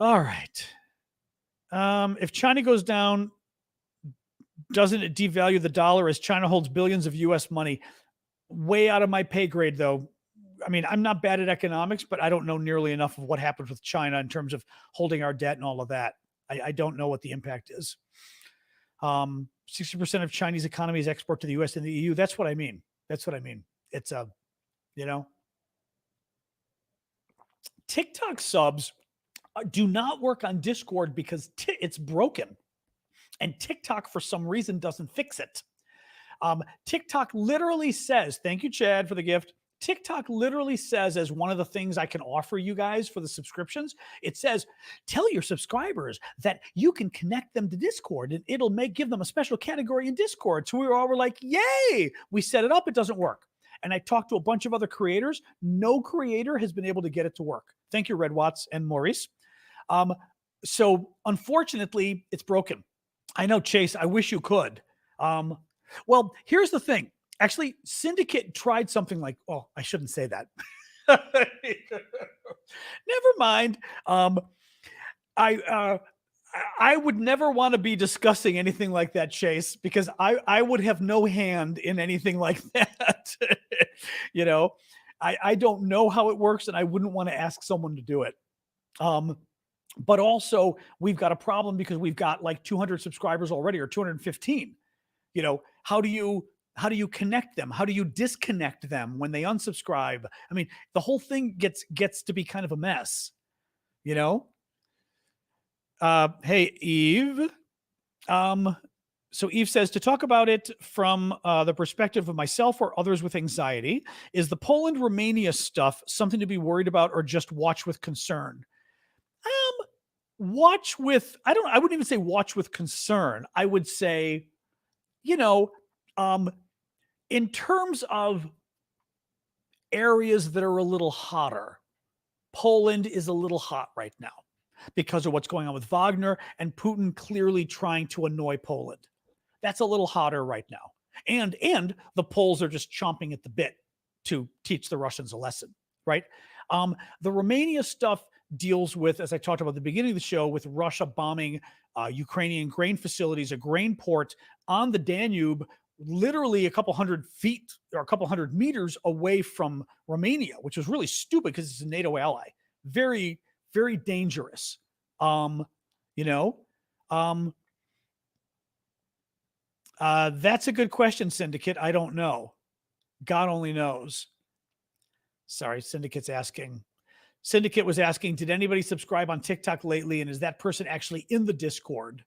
right. If China goes down, doesn't it devalue the dollar as China holds billions of US money? Way out of my pay grade, though. I mean, I'm not bad at economics, but I don't know nearly enough of what happens with China in terms of holding our debt and all of that. I don't know what the impact is. 60% of Chinese economy is export to the US and the EU. That's what I mean. It's TikTok subs do not work on Discord because it's broken. And TikTok, for some reason, doesn't fix it. TikTok literally says, thank you, Chad, for the gift. TikTok literally says, as one of the things I can offer you guys for the subscriptions, it says, tell your subscribers that you can connect them to Discord and it'll give them a special category in Discord. So we were like, yay, we set it up. It doesn't work. And I talked to a bunch of other creators. No creator has been able to get it to work. Thank you, Red Watts and Maurice. So unfortunately, it's broken. I know, Chase, I wish you could. Well, here's the thing. Actually, Syndicate tried something like, oh, I shouldn't say that. Never mind. I would never want to be discussing anything like that, Chase, because I would have no hand in anything like that. I don't know how it works, and I wouldn't want to ask someone to do it. But also, we've got a problem because we've got like 200 subscribers already, or 215. How do you connect them? How do you disconnect them when they unsubscribe? I mean, the whole thing gets to be kind of a mess, Hey, Eve. So Eve says, to talk about it from the perspective of myself or others with anxiety, is the Poland-Romania stuff something to be worried about or just watch with concern? watch with, I wouldn't even say watch with concern. I would say, you know, in terms of areas that are a little hotter, Poland is a little hot right now because of what's going on with Wagner and Putin clearly trying to annoy Poland. That's a little hotter right now. And the Poles are just chomping at the bit to teach the Russians a lesson, right? The Romania stuff deals with, as I talked about at the beginning of the show, with Russia bombing Ukrainian grain facilities, a grain port on the Danube, literally a couple hundred feet or a couple hundred meters away from Romania, which was really stupid because it's a NATO ally. Very, very dangerous. You know, that's a good question, Syndicate. I don't know. God only knows. Sorry, Syndicate's asking. Syndicate was asking, did anybody subscribe on TikTok lately? And is that person actually in the Discord?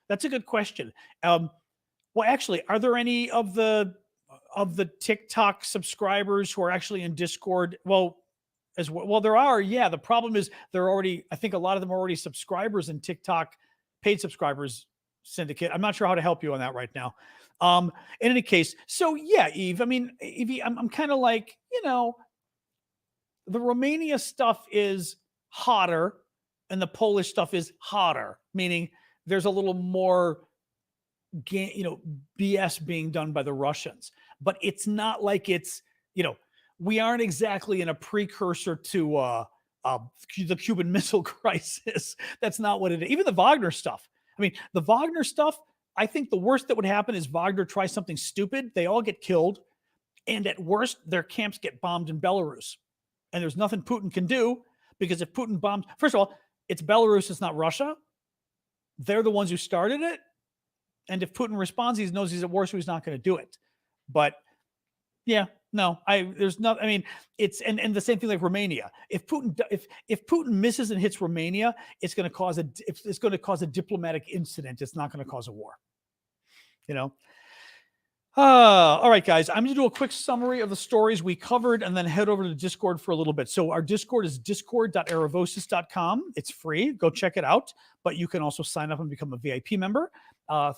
That's a good question. Well, actually, are there any of the TikTok subscribers who are actually in Discord? Well, as well, there are. Yeah. The problem is they're already, I think a lot of them are already subscribers in TikTok, paid subscribers, Syndicate. I'm not sure how to help you on that right now. In any case, so yeah, Eve, I mean, Evie, I'm kind of like, the Romania stuff is hotter and the Polish stuff is hotter, meaning there's a little more, BS being done by the Russians, but it's not like it's, we aren't exactly in a precursor to the Cuban Missile Crisis. That's not what it is. Even the Wagner stuff. I mean, the Wagner stuff, I think the worst that would happen is Wagner tries something stupid. They all get killed. And at worst, their camps get bombed in Belarus. And there's nothing Putin can do because if Putin bombs, first of all, it's Belarus, it's not Russia. They're the ones who started it. And if Putin responds, he knows he's at war, so he's not going to do it. But yeah, no, it's and the same thing like Romania. If Putin misses and hits Romania, it's going to cause a diplomatic incident. It's not going to cause a war. All right, guys, I'm going to do a quick summary of the stories we covered and then head over to Discord for a little bit. So our Discord is discord.aravosis.com. It's free. Go check it out. But you can also sign up and become a VIP member.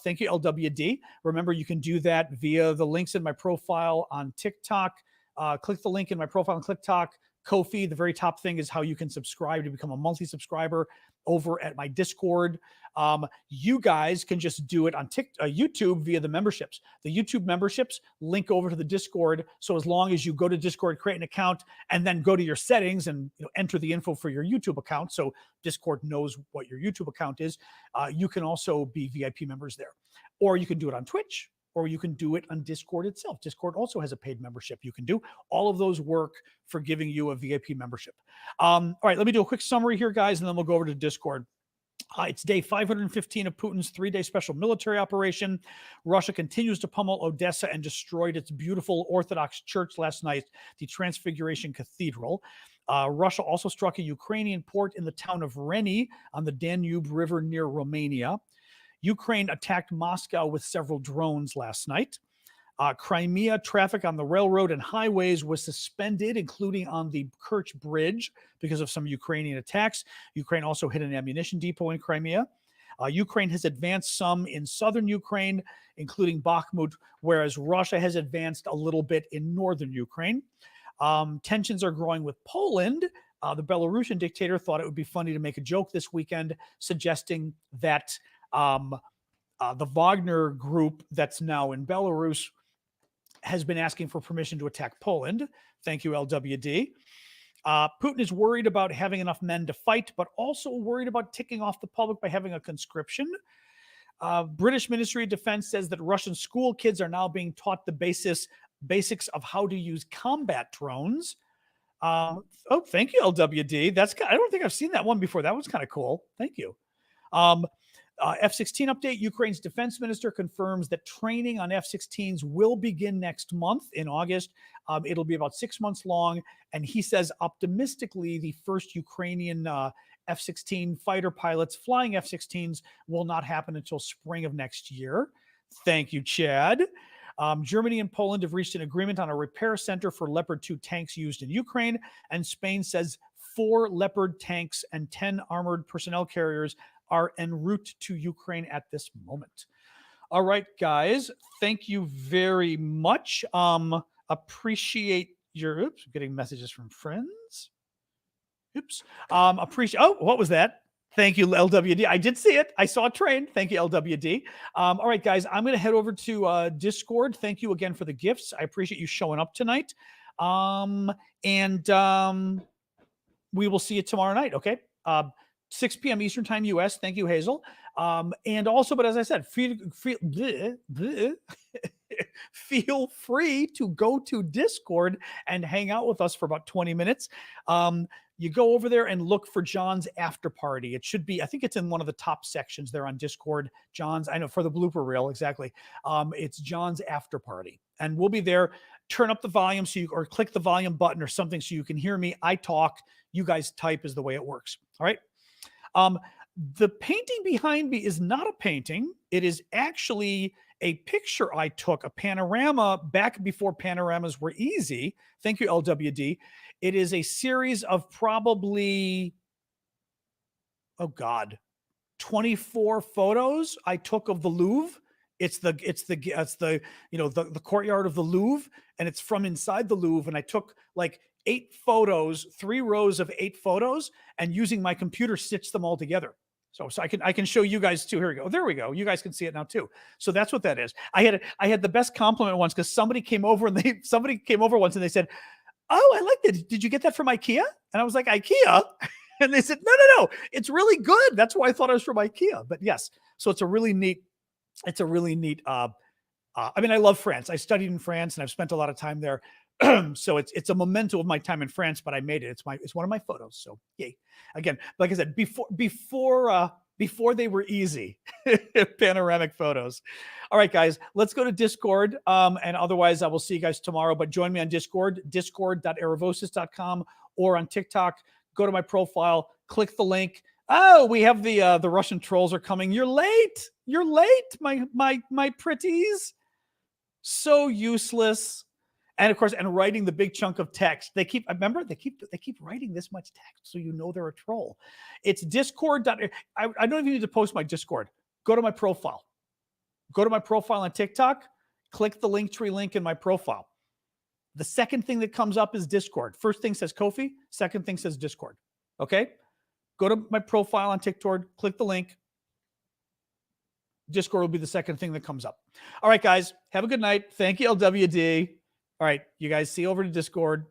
Thank you, LWD. Remember, you can do that via the links in my profile on TikTok. Click the link in my profile on TikTok. Ko-fi, the very top thing is how you can subscribe to become a monthly subscriber over at my Discord. You guys can just do it on YouTube via the memberships. The YouTube memberships link over to the Discord. So as long as you go to Discord, create an account, and then go to your settings and enter the info for your YouTube account, so Discord knows what your YouTube account is, you can also be VIP members there. Or you can do it on Twitch, or you can do it on Discord itself. Discord also has a paid membership you can do. All of those work for giving you a VIP membership. All right, let me do a quick summary here, guys, and then we'll go over to Discord. It's day 515 of Putin's 3-day special military operation. Russia continues to pummel Odessa and destroyed its beautiful Orthodox church last night, the Transfiguration Cathedral. Russia also struck a Ukrainian port in the town of Reni on the Danube River near Romania. Ukraine attacked Moscow with several drones last night. Crimea traffic on the railroad and highways was suspended, including on the Kerch Bridge, because of some Ukrainian attacks. Ukraine also hit an ammunition depot in Crimea. Ukraine has advanced some in southern Ukraine, including Bakhmut, whereas Russia has advanced a little bit in northern Ukraine. Tensions are growing with Poland. The Belarusian dictator thought it would be funny to make a joke this weekend, suggesting that the Wagner group that's now in Belarus has been asking for permission to attack Poland. Thank you, LWD. Putin is worried about having enough men to fight, but also worried about ticking off the public by having a conscription. British Ministry of Defense says that Russian school kids are now being taught the basics of how to use combat drones. Thank you, LWD. I don't think I've seen that one before. That was kind of cool. Thank you. F-16 update. Ukraine's defense minister confirms that training on F-16s will begin next month in August. It'll be about 6 months long. And he says optimistically, the first Ukrainian F-16 fighter pilots flying F-16s will not happen until spring of next year. Thank you, Chad. Germany and Poland have reached an agreement on a repair center for Leopard 2 tanks used in Ukraine. And Spain says 4 Leopard tanks and 10 armored personnel carriers are en route to Ukraine at this moment. All right, guys, thank you very much. Appreciate your, oops, getting messages from friends. Oops. Appreciate, oh, what was that? Thank you, LWD. I did see it. I saw a train. Thank you, LWD. All right, guys, I'm going to head over to Discord. Thank you again for the gifts. I appreciate you showing up tonight. We will see you tomorrow night, okay? 6 p.m. Eastern Time, U.S. Thank you, Hazel. And also, but as I said, feel free to go to Discord and hang out with us for about 20 minutes. You go over there and look for John's after party. It should be, I think it's in one of the top sections there on Discord. John's, I know, for the blooper reel, exactly. It's John's after party. And we'll be there. Turn up the volume so you, or click the volume button or something so you can hear me. I talk, you guys type is the way it works. All right. The painting behind me is not a painting. It is actually a picture I took, a panorama back before panoramas were easy. Thank you, LWD. It is a series of probably, oh God, 24 photos I took of the Louvre. It's the you know, the courtyard of the Louvre, and it's from inside the Louvre. And I took like 8 photos, 3 rows of 8 photos, and using my computer stitched them all together. So I can show you guys too. Here we go. There we go. You guys can see it now too. So that's what that is. I had the best compliment once because somebody came over once and they said, "Oh, I like that. Did you get that from IKEA?" And I was like, "IKEA?" And they said, "No. It's really good. That's why I thought it was from IKEA." But yes, so it's a really neat. I mean, I love France. I studied in France and I've spent a lot of time there. So it's a memento of my time in France, but I made it. It's one of my photos. So yay. Again, like I said, before they were easy, panoramic photos. All right, guys, let's go to Discord. And otherwise I will see you guys tomorrow, but join me on Discord, discord.aravosis.com, or on TikTok. Go to my profile, click the link. Oh, we have the Russian trolls are coming. You're late. You're late, my pretties. So useless. And of course, and writing the big chunk of text. They keep writing this much text, so you know they're a troll. It's Discord. I don't even need to post my Discord. Go to my profile. Go to my profile on TikTok. Click the Linktree link in my profile. The second thing that comes up is Discord. First thing says Ko-fi. Second thing says Discord. Okay? Go to my profile on TikTok. Click the link. Discord will be the second thing that comes up. All right, guys. Have a good night. Thank you, LWD. All right, you guys see over to Discord.